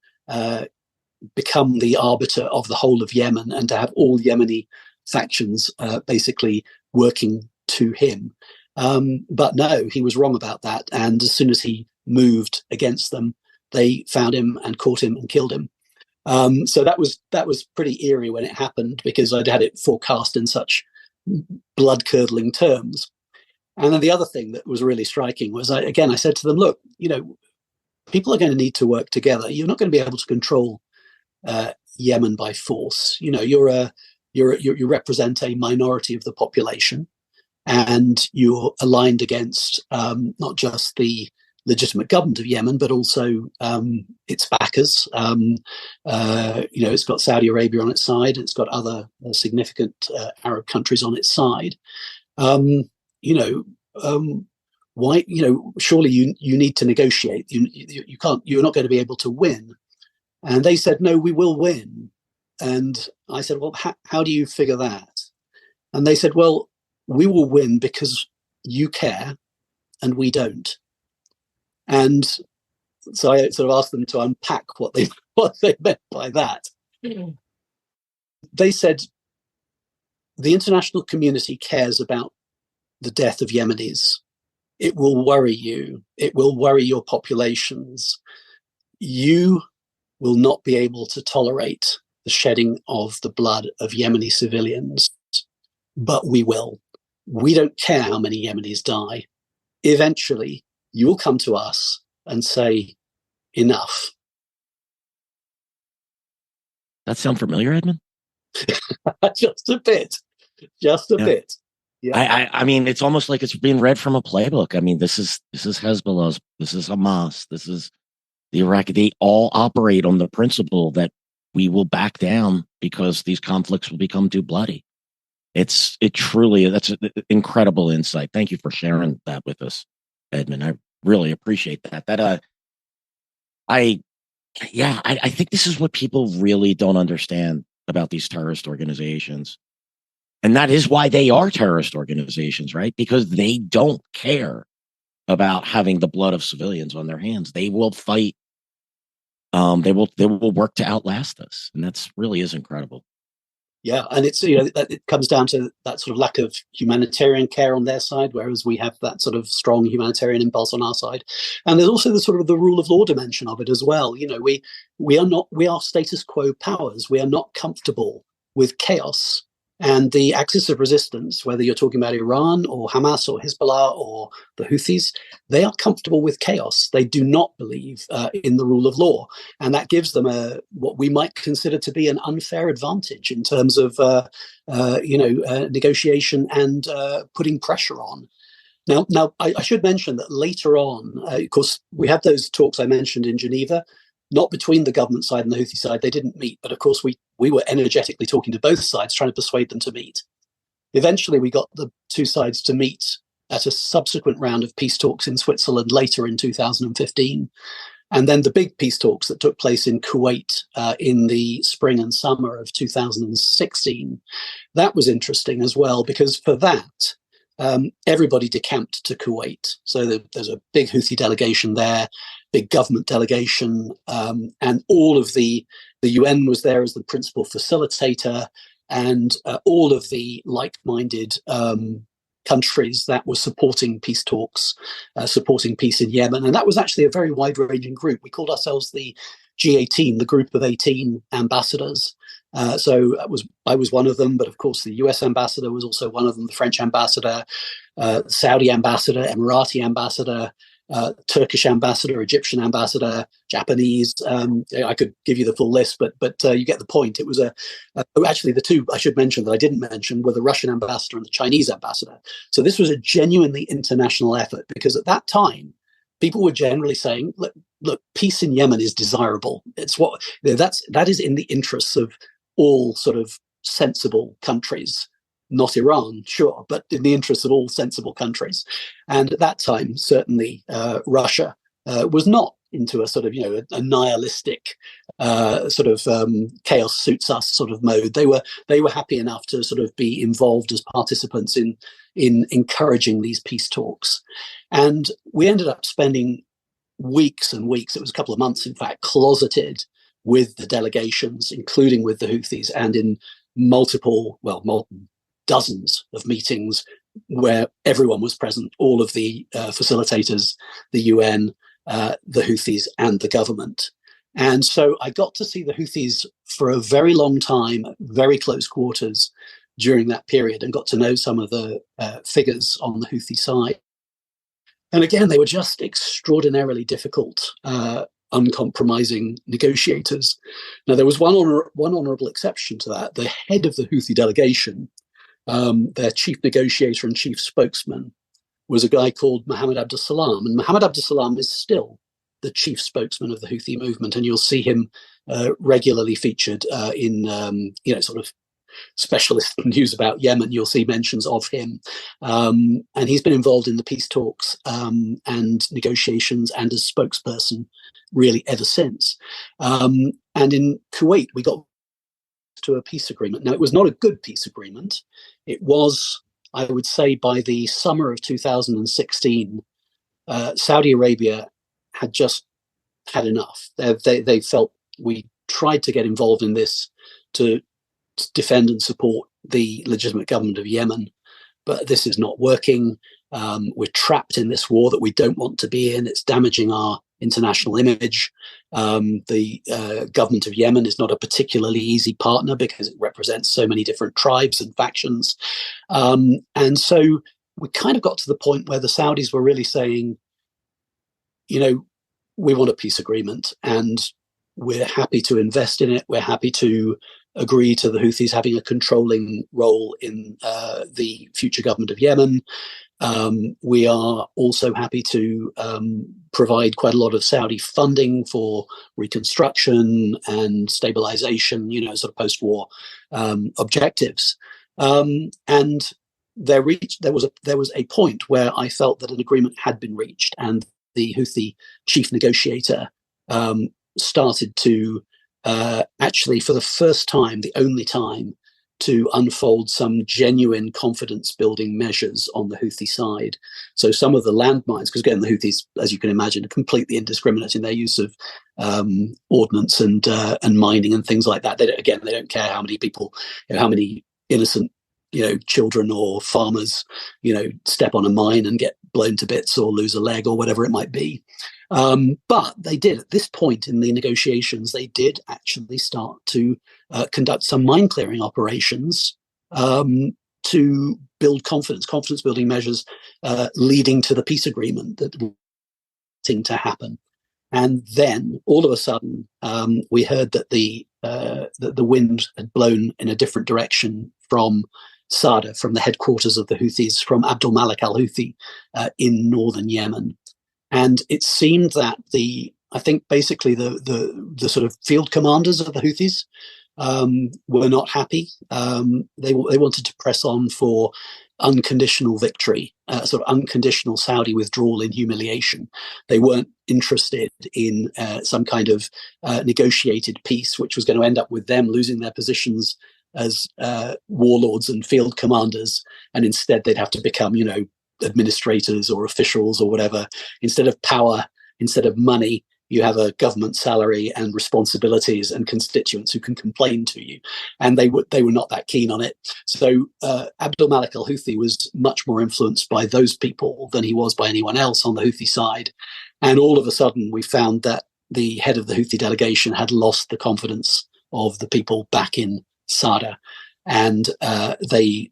become the arbiter of the whole of Yemen and to have all Yemeni factions basically working to him. But no, he was wrong about that. And as soon as he moved against them, they found him and caught him and killed him. So that was pretty eerie when it happened, because I'd had it forecast in such blood-curdling terms. And then the other thing that was really striking was, I said to them, look, people are going to need to work together. You're not going to be able to control Yemen by force. You represent a minority of the population, and you're aligned against not just the legitimate government of Yemen, but also its backers. It's got Saudi Arabia on its side. It's got other significant Arab countries on its side. Why? Surely you need to negotiate. You can't. You're not going to be able to win. And they said, no, we will win. And I said, well, how do you figure that? And they said, well, we will win because you care and we don't. And so I sort of asked them to unpack what they meant by that. Mm. They said, the international community cares about the death of Yemenis. It will worry you. It will worry your populations. You will not be able to tolerate the shedding of the blood of Yemeni civilians, but we will. We don't care how many Yemenis die. Eventually, you will come to us and say, enough. That sound familiar, Edmund? Just a bit. Bit. Yeah. I mean, it's almost like it's being read from a playbook. I mean, this is Hezbollah's, this is Hamas, this is the Iraqi. They all operate on the principle that we will back down because these conflicts will become too bloody. That's an incredible insight. Thank you for sharing that with us, Edmund. I really appreciate that. I think this is what people really don't understand about these terrorist organizations. And that is why they are terrorist organizations, right? Because they don't care about having the blood of civilians on their hands. They will fight. They will work to outlast us. And that's really is incredible. Yeah, and it's it comes down to that sort of lack of humanitarian care on their side, whereas we have that sort of strong humanitarian impulse on our side. And there's also the sort of the rule of law dimension of it as well. We are status quo powers. We are not comfortable with chaos. And the axis of resistance, whether you're talking about Iran or Hamas or Hezbollah or the Houthis, they are comfortable with chaos. They do not believe in the rule of law. And that gives them what we might consider to be an unfair advantage in terms of negotiation and putting pressure on. Now, I should mention that later on, of course, we had those talks I mentioned in Geneva, not between the government side and the Houthi side. They didn't meet, but of course, we were energetically talking to both sides, trying to persuade them to meet. Eventually, we got the two sides to meet at a subsequent round of peace talks in Switzerland later in 2015. And then the big peace talks that took place in Kuwait in the spring and summer of 2016. That was interesting as well, because for that, everybody decamped to Kuwait. So there's a big Houthi delegation there, big government delegation, and all of the UN was there as the principal facilitator, and all of the like-minded countries that were supporting peace talks, supporting peace in Yemen. And that was actually a very wide-ranging group. We called ourselves the G18, the group of 18 ambassadors. So I was one of them, but of course the US ambassador was also one of them, the French ambassador, Saudi ambassador, Emirati ambassador, Turkish ambassador, Egyptian ambassador, Japanese. I could give you the full list, but you get the point. It was actually the two I should mention that I didn't mention were the Russian ambassador and the Chinese ambassador. So this was a genuinely international effort, because at that time, people were generally saying, look, peace in Yemen is desirable. It's that is in the interests of all sort of sensible countries, not Iran, sure, but in the interests of all sensible countries. And at that time, certainly Russia was not into a sort of, a nihilistic chaos suits us sort of mode. They were happy enough to sort of be involved as participants in encouraging these peace talks. And we ended up spending weeks and weeks, it was a couple of months, in fact, closeted with the delegations, including with the Houthis, and in multiple dozens of meetings where everyone was present, all of the facilitators, the UN, the Houthis, and the government. And so I got to see the Houthis for a very long time, very close quarters during that period, and got to know some of the figures on the Houthi side. And again, they were just extraordinarily difficult, uncompromising negotiators. Now, there was one honourable exception to that. The head of the Houthi delegation, their chief negotiator and chief spokesman, was a guy called Mohammed Abdus-Salam. And Mohammed Abdus-Salam is still the chief spokesman of the Houthi movement, and you'll see him regularly featured in sort of specialist news about Yemen. You'll see mentions of him, and he's been involved in the peace talks and negotiations and as spokesperson really ever since. And in Kuwait, we got to a peace agreement. Now, it was not a good peace agreement. It was, I would say, by the summer of 2016, Saudi Arabia had just had enough. They felt we tried to get involved in this to defend and support the legitimate government of Yemen, but this is not working. We're trapped in this war that we don't want to be in. It's damaging our international image. The government of Yemen is not a particularly easy partner because it represents so many different tribes and factions. And so we kind of got to the point where the Saudis were really saying, we want a peace agreement and we're happy to invest in it. We're happy to agree to the Houthis having a controlling role in the future government of Yemen. We are also happy to provide quite a lot of Saudi funding for reconstruction and stabilization, sort of post-war objectives. And there was a point where I felt that an agreement had been reached, and the Houthi chief negotiator started to actually, for the first time, the only time, to unfold some genuine confidence-building measures on the Houthi side. So some of the landmines, because again, the Houthis, as you can imagine, are completely indiscriminate in their use of ordnance and mining and things like that. They don't care how many people, how many innocent, children or farmers, step on a mine and get blown to bits or lose a leg or whatever it might be. But they did, at this point in the negotiations, they did actually start to conduct some mine clearing operations to build confidence building measures leading to the peace agreement that was to happen. And then all of a sudden, we heard that the wind had blown in a different direction from Sada, from the headquarters of the Houthis, from Abdul Malik al-Houthi in northern Yemen. And it seemed that I think basically the sort of field commanders of the Houthis were not happy. They wanted to press on for unconditional victory, sort of unconditional Saudi withdrawal in humiliation. They weren't interested in some kind of negotiated peace, which was going to end up with them losing their positions as warlords and field commanders, and instead they'd have to become, administrators or officials or whatever. Instead of power, instead of money, you have a government salary and responsibilities and constituents who can complain to you. And they were not that keen on it. So Abdul Malik al-Houthi was much more influenced by those people than he was by anyone else on the Houthi side. And all of a sudden, we found that the head of the Houthi delegation had lost the confidence of the people back in Sada. And the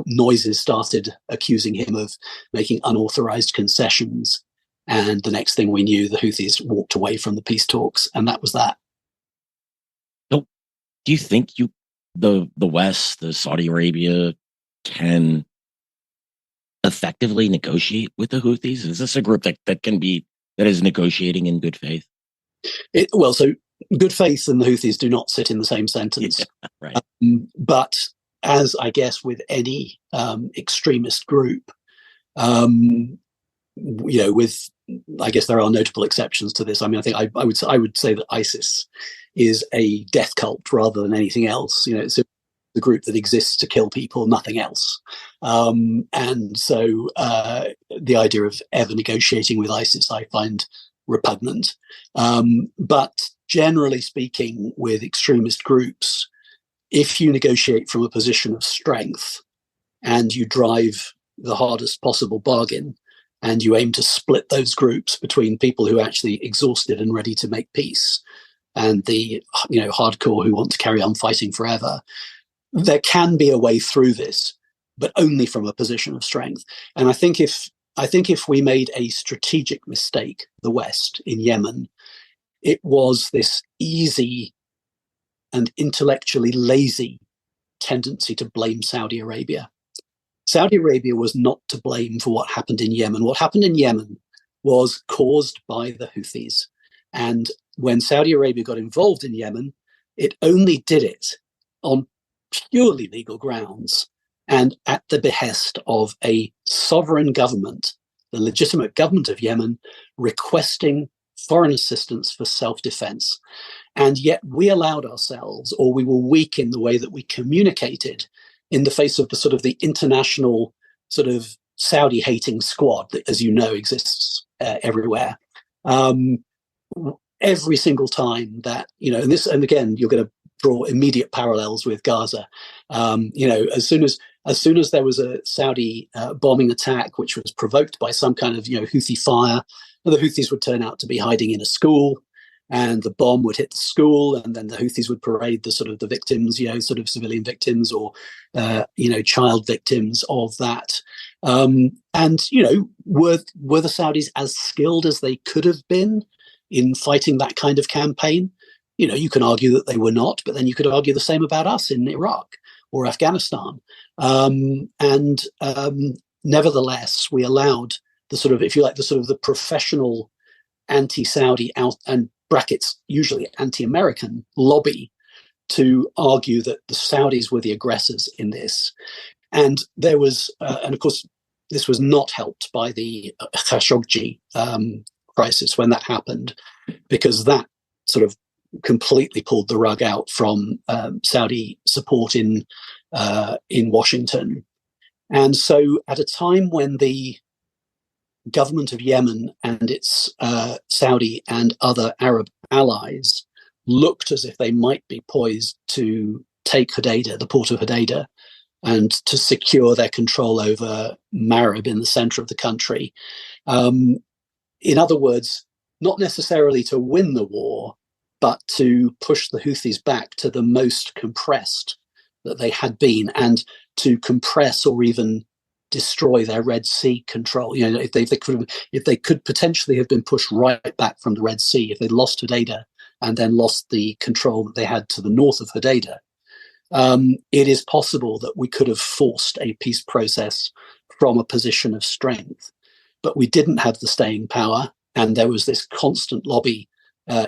noises started accusing him of making unauthorized concessions. And the next thing we knew, the Houthis walked away from the peace talks, and that was that. So, do you think the West, the Saudi Arabia, can effectively negotiate with the Houthis? Is this a group that is negotiating in good faith? So good faith and the Houthis do not sit in the same sentence. Yeah, right. But as I guess with any extremist group, I guess there are notable exceptions to this. I mean, I think I would say that ISIS is a death cult rather than anything else. It's the group that exists to kill people, nothing else. And so the idea of ever negotiating with ISIS, I find repugnant. But generally speaking, with extremist groups, if you negotiate from a position of strength and you drive the hardest possible bargain, and you aim to split those groups between people who are actually exhausted and ready to make peace and the hardcore who want to carry on fighting forever, there can be a way through this, but only from a position of strength. And I think if we made a strategic mistake, the West in Yemen, it was this easy and intellectually lazy tendency to blame Saudi Arabia. Saudi Arabia was not to blame for what happened in Yemen. What happened in Yemen was caused by the Houthis. And when Saudi Arabia got involved in Yemen, it only did it on purely legal grounds and at the behest of a sovereign government, the legitimate government of Yemen, requesting foreign assistance for self-defense. And yet we allowed ourselves, or we were weak in the way that we communicated in the face of the international sort of Saudi hating squad that, as you know, exists everywhere. Every single time that, and again, you're going to draw immediate parallels with Gaza. As soon as there was a Saudi bombing attack, which was provoked by some kind of, Houthi fire, the Houthis would turn out to be hiding in a school, and the bomb would hit the school, and then the Houthis would parade the victims, civilian victims or, child victims of that. Were the Saudis as skilled as they could have been in fighting that kind of campaign? You can argue that they were not, but then you could argue the same about us in Iraq or Afghanistan. Nevertheless, we allowed the professional anti-Saudi and brackets, usually anti-American lobby to argue that the Saudis were the aggressors in this. And there was, and of course, this was not helped by the Khashoggi crisis when that happened, because that sort of completely pulled the rug out from Saudi support in Washington. And so at a time when the government of Yemen and its Saudi and other Arab allies looked as if they might be poised to take Hodeidah, the port of Hodeidah, and to secure their control over Marib in the center of the country. In other words, not necessarily to win the war, but to push the Houthis back to the most compressed, that they had been, and to compress or even destroy their Red Sea control. If they could potentially have been pushed right back from the Red Sea, if they'd lost Hodeidah and then lost the control that they had to the north of Hodeidah, it is possible that we could have forced a peace process from a position of strength. But we didn't have the staying power, and there was this constant lobby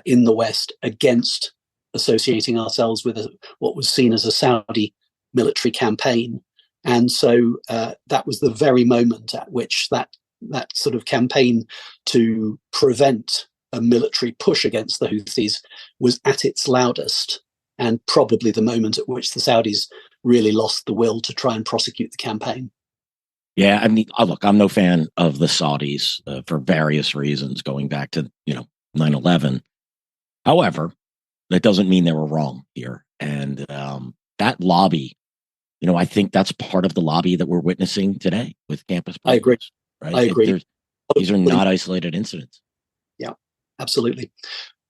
in the West against associating ourselves with what was seen as a Saudi military campaign. And so that was the very moment at which that sort of campaign to prevent a military push against the Houthis was at its loudest, and probably the moment at which the Saudis really lost the will to try and prosecute the campaign. Yeah, I mean, look, I'm no fan of the Saudis for various reasons, going back to 9/11. However, that doesn't mean they were wrong here, and that lobby. I think that's part of the lobby that we're witnessing today with campus programs. I agree. Right? I agree. These are not isolated incidents. Yeah, absolutely.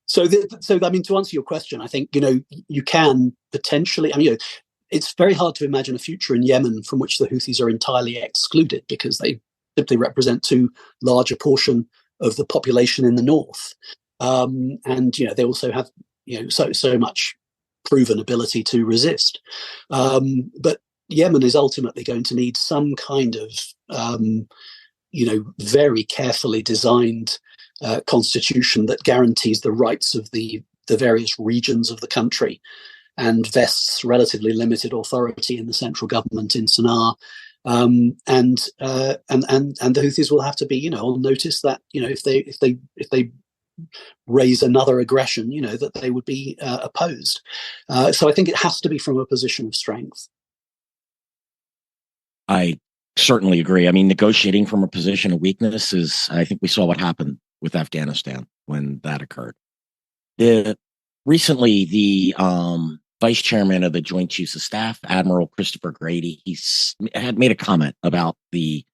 So I mean, to answer your question, I think, you can potentially, it's very hard to imagine a future in Yemen from which the Houthis are entirely excluded, because they simply represent too large a portion of the population in the north. And, they also have, so much proven ability to resist. But Yemen is ultimately going to need some kind of, very carefully designed constitution that guarantees the rights of the various regions of the country and vests relatively limited authority in the central government in Sana'a. And the Houthis will have to be, on notice that, if they raise another aggression, that they would be opposed. So I think it has to be from a position of strength. I certainly agree. I mean, negotiating from a position of weakness I think we saw what happened with Afghanistan when that occurred. Recently, the vice chairman of the Joint Chiefs of Staff, Admiral Christopher Grady, he had made a comment about the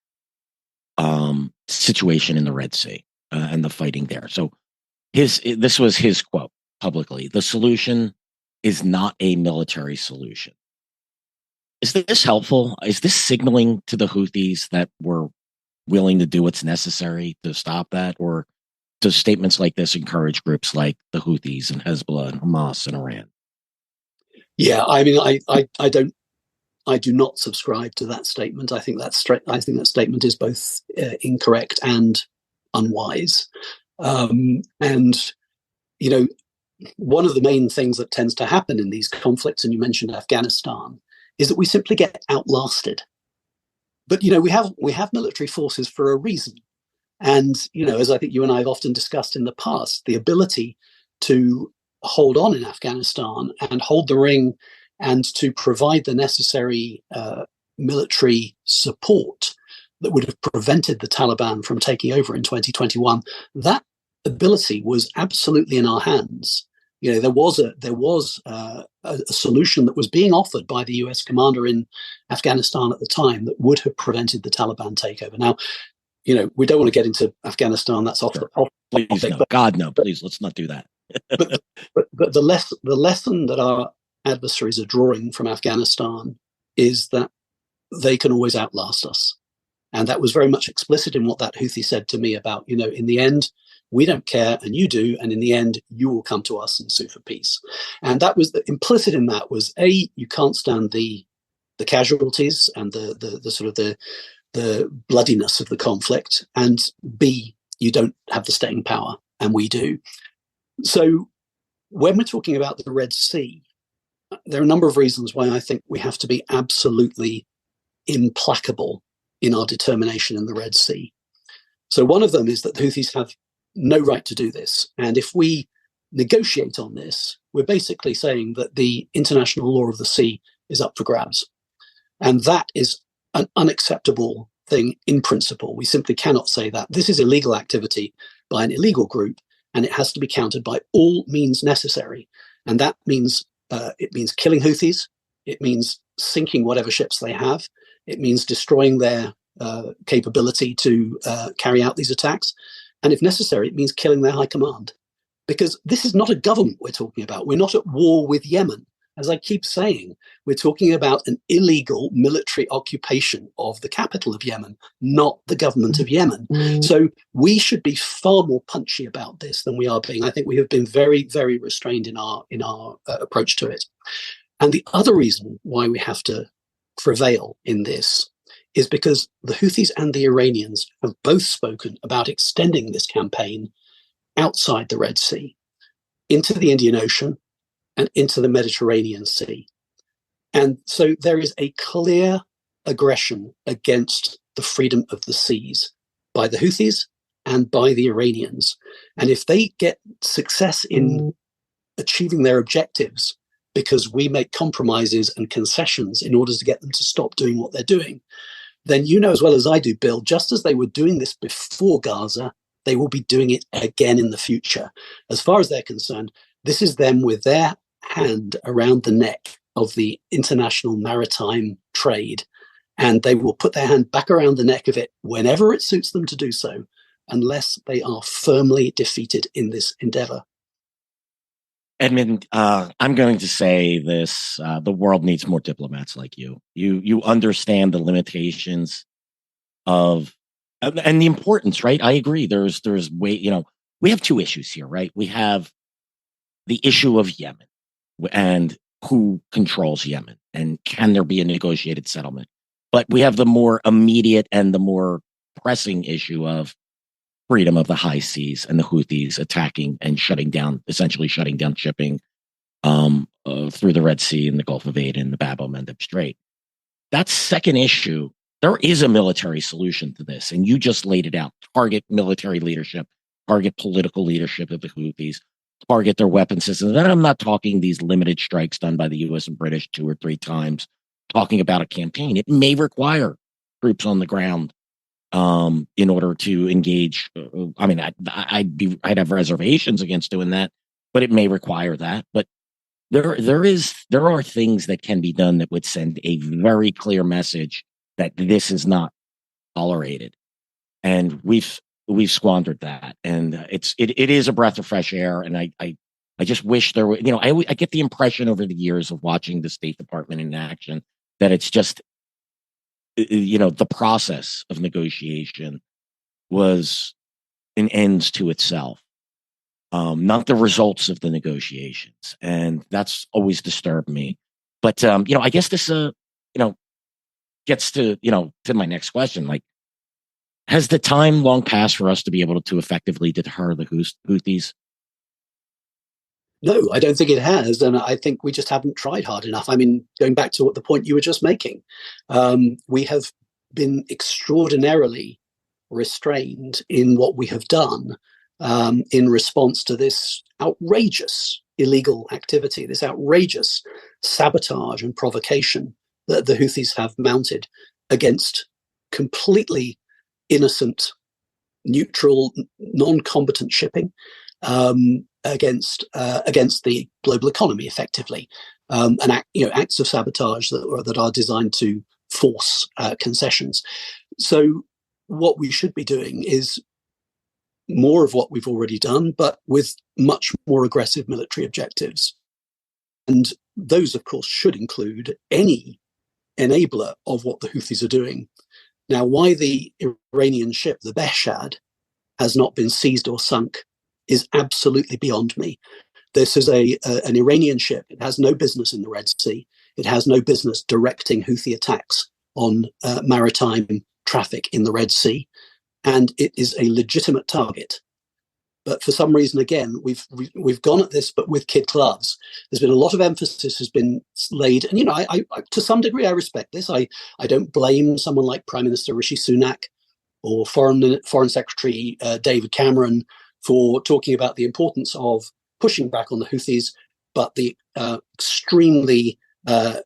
situation in the Red Sea and the fighting there. So this was his quote publicly: "The solution is not a military solution." Is this helpful? Is this signaling to the Houthis that we're willing to do what's necessary to stop that? Or does statements like this encourage groups like the Houthis and Hezbollah and Hamas and Iran? Yeah, I mean, I do not subscribe to that statement. I think that statement is both incorrect and unwise. And one of the main things that tends to happen in these conflicts, and you mentioned Afghanistan, is that we simply get outlasted. But we have military forces for a reason, and as I think you and I have often discussed in the past, the ability to hold on in Afghanistan and hold the ring and to provide the necessary military support that would have prevented the Taliban from taking over in 2021, that ability was absolutely in our hands. There was a solution that was being offered by the US commander in Afghanistan at the time that would have prevented the Taliban takeover. Now, we don't want to get into Afghanistan. That's off the Please, topic, no. God, no. Please, let's not do that. but the lesson that our adversaries are drawing from Afghanistan is that they can always outlast us. And that was very much explicit in what that Houthi said to me about, in the end, we don't care and you do, and in the end you will come to us and sue for peace. And that was implicit in that was, A, you can't stand the casualties and the sort of the bloodiness of the conflict, and B, you don't have the staying power, and we do. So when we're talking about the Red Sea, there are a number of reasons why I think we have to be absolutely implacable in our determination in the Red Sea. So one of them is that the Houthis have no right to do this. And if we negotiate on this, we're basically saying that the international law of the sea is up for grabs. And that is an unacceptable thing in principle. We simply cannot say that. This is illegal activity by an illegal group, and it has to be countered by all means necessary. And that means it means killing Houthis. It means sinking whatever ships they have. It means destroying their capability to carry out these attacks. And if necessary, it means killing their high command. Because this is not a government we're talking about. We're not at war with Yemen. as I keep saying, we're talking about an illegal military occupation of the capital of Yemen, not the government of Yemen. So we should be far more punchy about this than we are being. I think we have been very, very restrained in our approach to it. And the other reason why we have to prevail in this is because the Houthis and the Iranians have both spoken about extending this campaign outside the Red Sea, into the Indian Ocean and into the Mediterranean Sea. And so there is a clear aggression against the freedom of the seas by the Houthis and by the Iranians. And if they get success in achieving their objectives, because we make compromises and concessions in order to get them to stop doing what they're doing, then you know as well as I do, Bill, just as they were doing this before Gaza, they will be doing it again in the future. As far as they're concerned, this is them with their hand around the neck of the international maritime trade, and they will put their hand back around the neck of it whenever it suits them to do so, unless they are firmly defeated in this endeavor. Edmund, I'm going to say this: the world needs more diplomats like you. You understand the limitations of and the importance, right? I agree. There's way, we have two issues here, right? We have the issue of Yemen and who controls Yemen, and can there be a negotiated settlement? But we have the more immediate and the more pressing issue of freedom of the high seas and the Houthis attacking and essentially shutting down shipping through the Red Sea and the Gulf of Aden and the Bab el-Mandeb Strait. That second issue, there is a military solution to this, and you just laid it out. Target military leadership, target political leadership of the Houthis, target their weapon systems. And I'm not talking these limited strikes done by the U.S. and British 2 or 3 times, talking about a campaign. It may require troops on the ground in order to engage. I mean, I'd have reservations against doing that, but it may require that. But there are things that can be done that would send a very clear message that this is not tolerated, and we've squandered that. And it is a breath of fresh air. And I just wish there were. I get the impression over the years of watching the State Department in action that it's just, the process of negotiation was an end to itself, not the results of the negotiations. And that's always disturbed me. But, I guess this, gets to my next question. Like, has the time long passed for us to be able to effectively deter the Houthis? No, I don't think it has. And I think we just haven't tried hard enough. I mean, going back to the point you were just making, we have been extraordinarily restrained in what we have done in response to this outrageous illegal activity, this outrageous sabotage and provocation that the Houthis have mounted against completely innocent, neutral, non-combatant shipping, against the global economy, effectively, and acts of sabotage that are designed to force concessions. So what we should be doing is more of what we've already done, but with much more aggressive military objectives. And those, of course, should include any enabler of what the Houthis are doing. Now, why the Iranian ship, the Behshad, has not been seized or sunk is absolutely beyond me. This is an Iranian ship. It has no business in the Red Sea. It has no business directing Houthi attacks on maritime traffic in the Red Sea. And it is a legitimate target. But for some reason, again, we've gone at this, but with kid gloves. There's been a lot of emphasis has been laid. And, I to some degree, I respect this. I don't blame someone like Prime Minister Rishi Sunak or Foreign Secretary David Cameron for talking about the importance of pushing back on the Houthis, but the extremely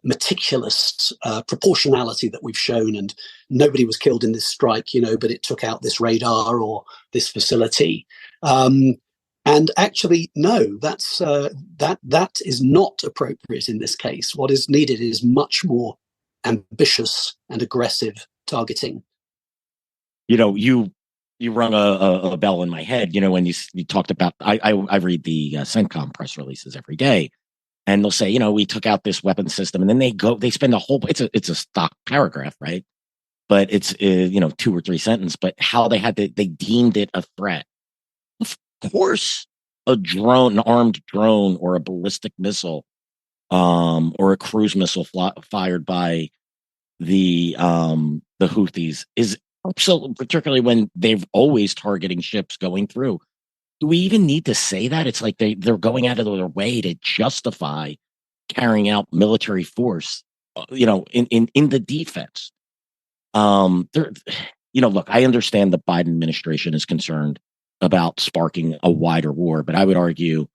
meticulous proportionality that we've shown, and nobody was killed in this strike, but it took out this radar or this facility. And actually, no, that is not appropriate in this case. What is needed is much more ambitious and aggressive targeting. You rung a bell in my head, when you talked about, I read the CENTCOM press releases every day. and they'll say, we took out this weapon system, and then they spend a whole, it's a stock paragraph, right? But it's, 2 or 3 sentences, but how they deemed it a threat. Of course, an armed drone or a ballistic missile, or a cruise missile fired by the Houthis is absolutely, particularly when they've always targeting ships going through. Do we even need to say that? It's like they're going out of their way to justify carrying out military force, in the defense. Look, I understand the Biden administration is concerned about sparking a wider war, but I would argue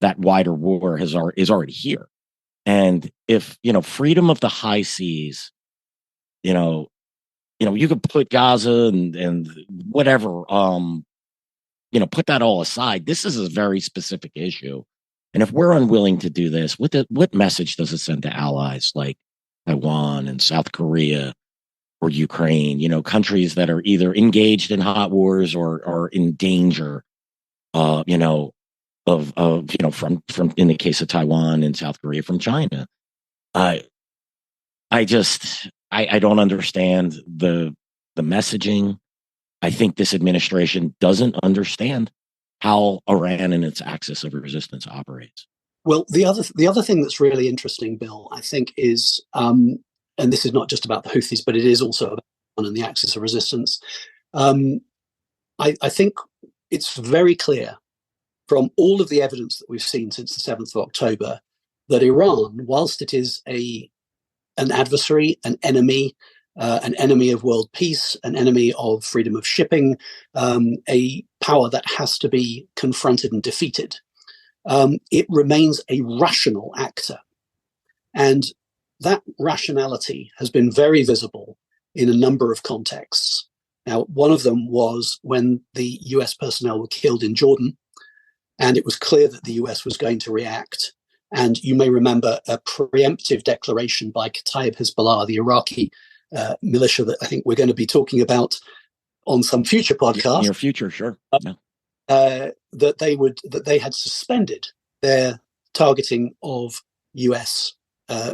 that wider war is already here. And if, freedom of the high seas, you could put Gaza and whatever, put that all aside. This is a very specific issue. And if we're unwilling to do this, what message does it send to allies like Taiwan and South Korea or Ukraine, countries that are either engaged in hot wars or in danger, from in the case of Taiwan and South Korea, from China? I don't understand the messaging. I think this administration doesn't understand how Iran and its axis of resistance operates. Well, the other thing that's really interesting, Bill, I think is, and this is not just about the Houthis, but it is also about Iran and the axis of resistance. I think it's very clear from all of the evidence that we've seen since the 7th of October that Iran, whilst it is an adversary, an enemy of world peace, an enemy of freedom of shipping, a power that has to be confronted and defeated, it remains a rational actor. And that rationality has been very visible in a number of contexts. Now, one of them was when the US personnel were killed in Jordan, and it was clear that the US was going to react. And you may remember a preemptive declaration by Kataib Hezbollah, the Iraqi militia that I think we're going to be talking about on some future podcast. Near future, sure. That they had suspended their targeting of US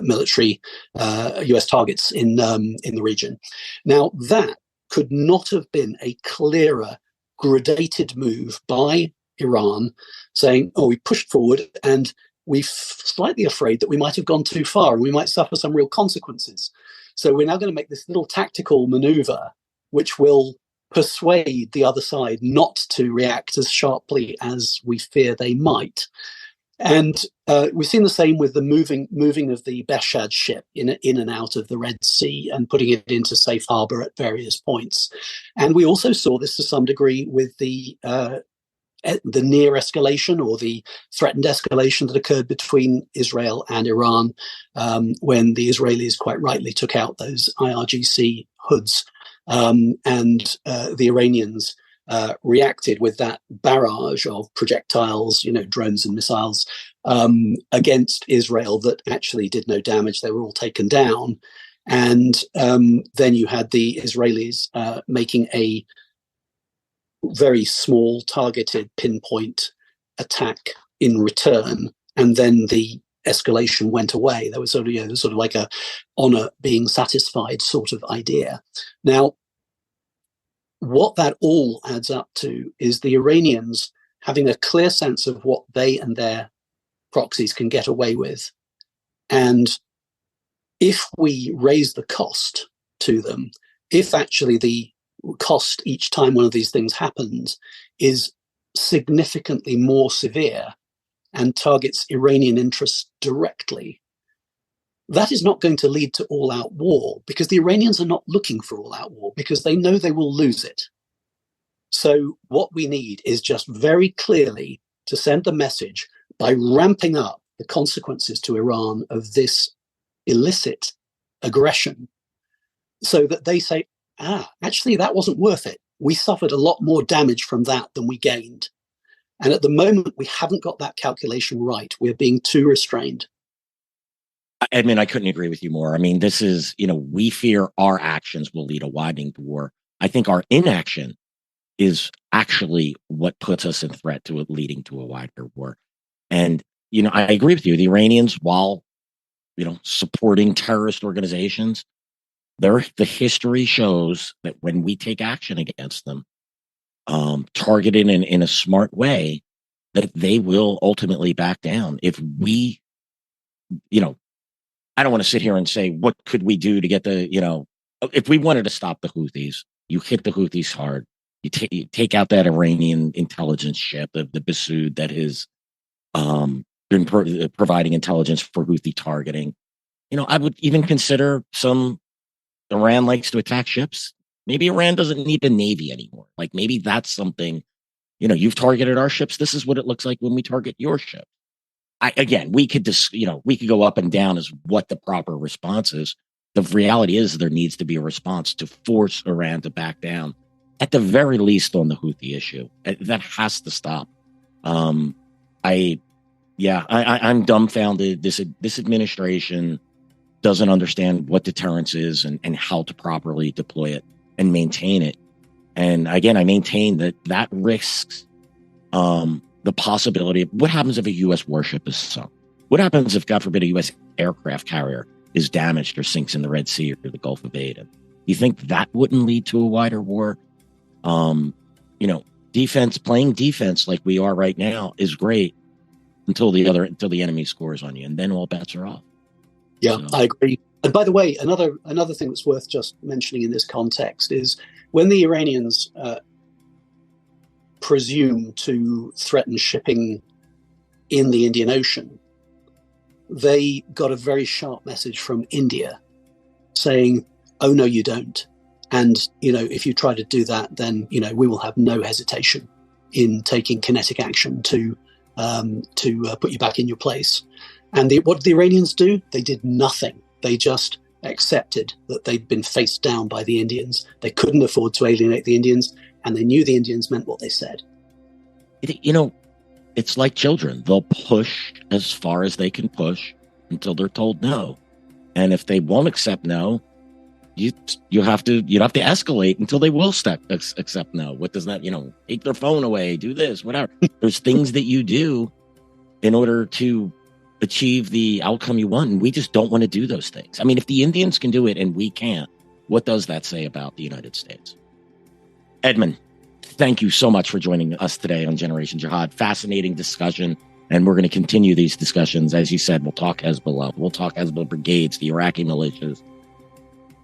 military, US targets in the region. Now, that could not have been a clearer, gradated move by Iran, saying, "Oh, we pushed forward and we're slightly afraid that we might have gone too far and we might suffer some real consequences. So we're now going to make this little tactical maneuver, which will persuade the other side not to react as sharply as we fear they might." And we've seen the same with the moving of the Beshad ship in and out of the Red Sea and putting it into safe harbor at various points. And we also saw this to some degree with the near escalation or the threatened escalation that occurred between Israel and Iran, when the Israelis quite rightly took out those IRGC hoods, and the Iranians reacted with that barrage of projectiles, drones and missiles, against Israel that actually did no damage. They were all taken down. And then you had the Israelis making a very small, targeted, pinpoint attack in return, and then the escalation went away. There was sort of like a honor being satisfied sort of idea. Now, what that all adds up to is the Iranians having a clear sense of what they and their proxies can get away with, and if we raise the cost to them, if actually the cost each time one of these things happens is significantly more severe and targets Iranian interests directly, that is not going to lead to all-out war, because the Iranians are not looking for all-out war, because they know they will lose it. So what we need is just very clearly to send the message by ramping up the consequences to Iran of this illicit aggression, so that they say, actually, that wasn't worth it. We suffered a lot more damage from that than we gained. And at the moment, we haven't got that calculation right. We're being too restrained. Edmund, I couldn't agree with you more. I mean, this is, we fear our actions will lead a widening war. I think our inaction is actually what puts us in threat to it leading to a wider war. And I agree with you. The Iranians, while, supporting terrorist organizations, the history shows that when we take action against them, targeted in a smart way, that they will ultimately back down. If we, I don't want to sit here and say, what could we do to get if we wanted to stop the Houthis, you hit the Houthis hard. You take out that Iranian intelligence ship, the Basud that has been providing intelligence for Houthi targeting. I would even consider Iran likes to attack ships. Maybe Iran doesn't need a navy anymore. Like maybe that's something, you've targeted our ships. This is what it looks like when we target your ship. We could we could go up and down as what the proper response is. The reality is there needs to be a response to force Iran to back down, at the very least on the Houthi issue. That has to stop. I'm dumbfounded. This administration doesn't understand what deterrence is and how to properly deploy it and maintain it. And again, I maintain that risks the possibility of what happens if a U.S. warship is sunk? What happens if, God forbid, a U.S. aircraft carrier is damaged or sinks in the Red Sea or the Gulf of Aden? You think that wouldn't lead to a wider war? Playing defense like we are right now is great until the enemy scores on you, and then all bets are off. Yeah, so. I agree. And by the way, another thing that's worth just mentioning in this context is when the Iranians presume to threaten shipping in the Indian Ocean, they got a very sharp message from India saying, "Oh no, you don't. And if you try to do that, then we will have no hesitation in taking kinetic action to put you back in your place." And what did the Iranians do? They did nothing. They just accepted that they'd been faced down by the Indians. They couldn't afford to alienate the Indians, and they knew the Indians meant what they said. It's like children. They'll push as far as they can push until they're told no. And if they won't accept no, you'd have to escalate until they will accept no. What does that, take their phone away, do this, whatever. There's things that you do in order to achieve the outcome you want, and we just don't want to do those things. I mean, if the Indians can do it and we can't, what does that say about the United States? Edmund, thank you so much for joining us today on Generation Jihad. Fascinating discussion, and we're going to continue these discussions. As you said, we'll talk Hezbollah, we'll talk Hezbollah brigades, the Iraqi militias,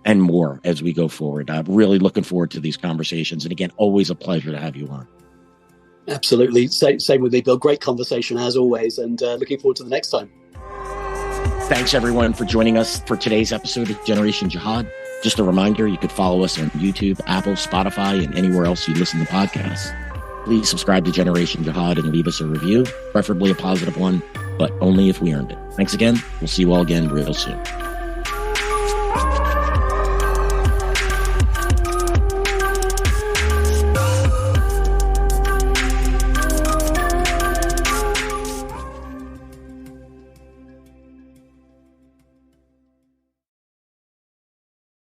and more as we go forward. I'm really looking forward to these conversations, and again, always a pleasure to have you on. Absolutely. Same with me, Bill. Great conversation as always, and looking forward to the next time. Thanks, everyone, for joining us for today's episode of Generation Jihad. Just a reminder, you could follow us on YouTube, Apple, Spotify, and anywhere else you listen to podcasts. Please subscribe to Generation Jihad and leave us a review, preferably a positive one, but only if we earned it. Thanks again. We'll see you all again real soon.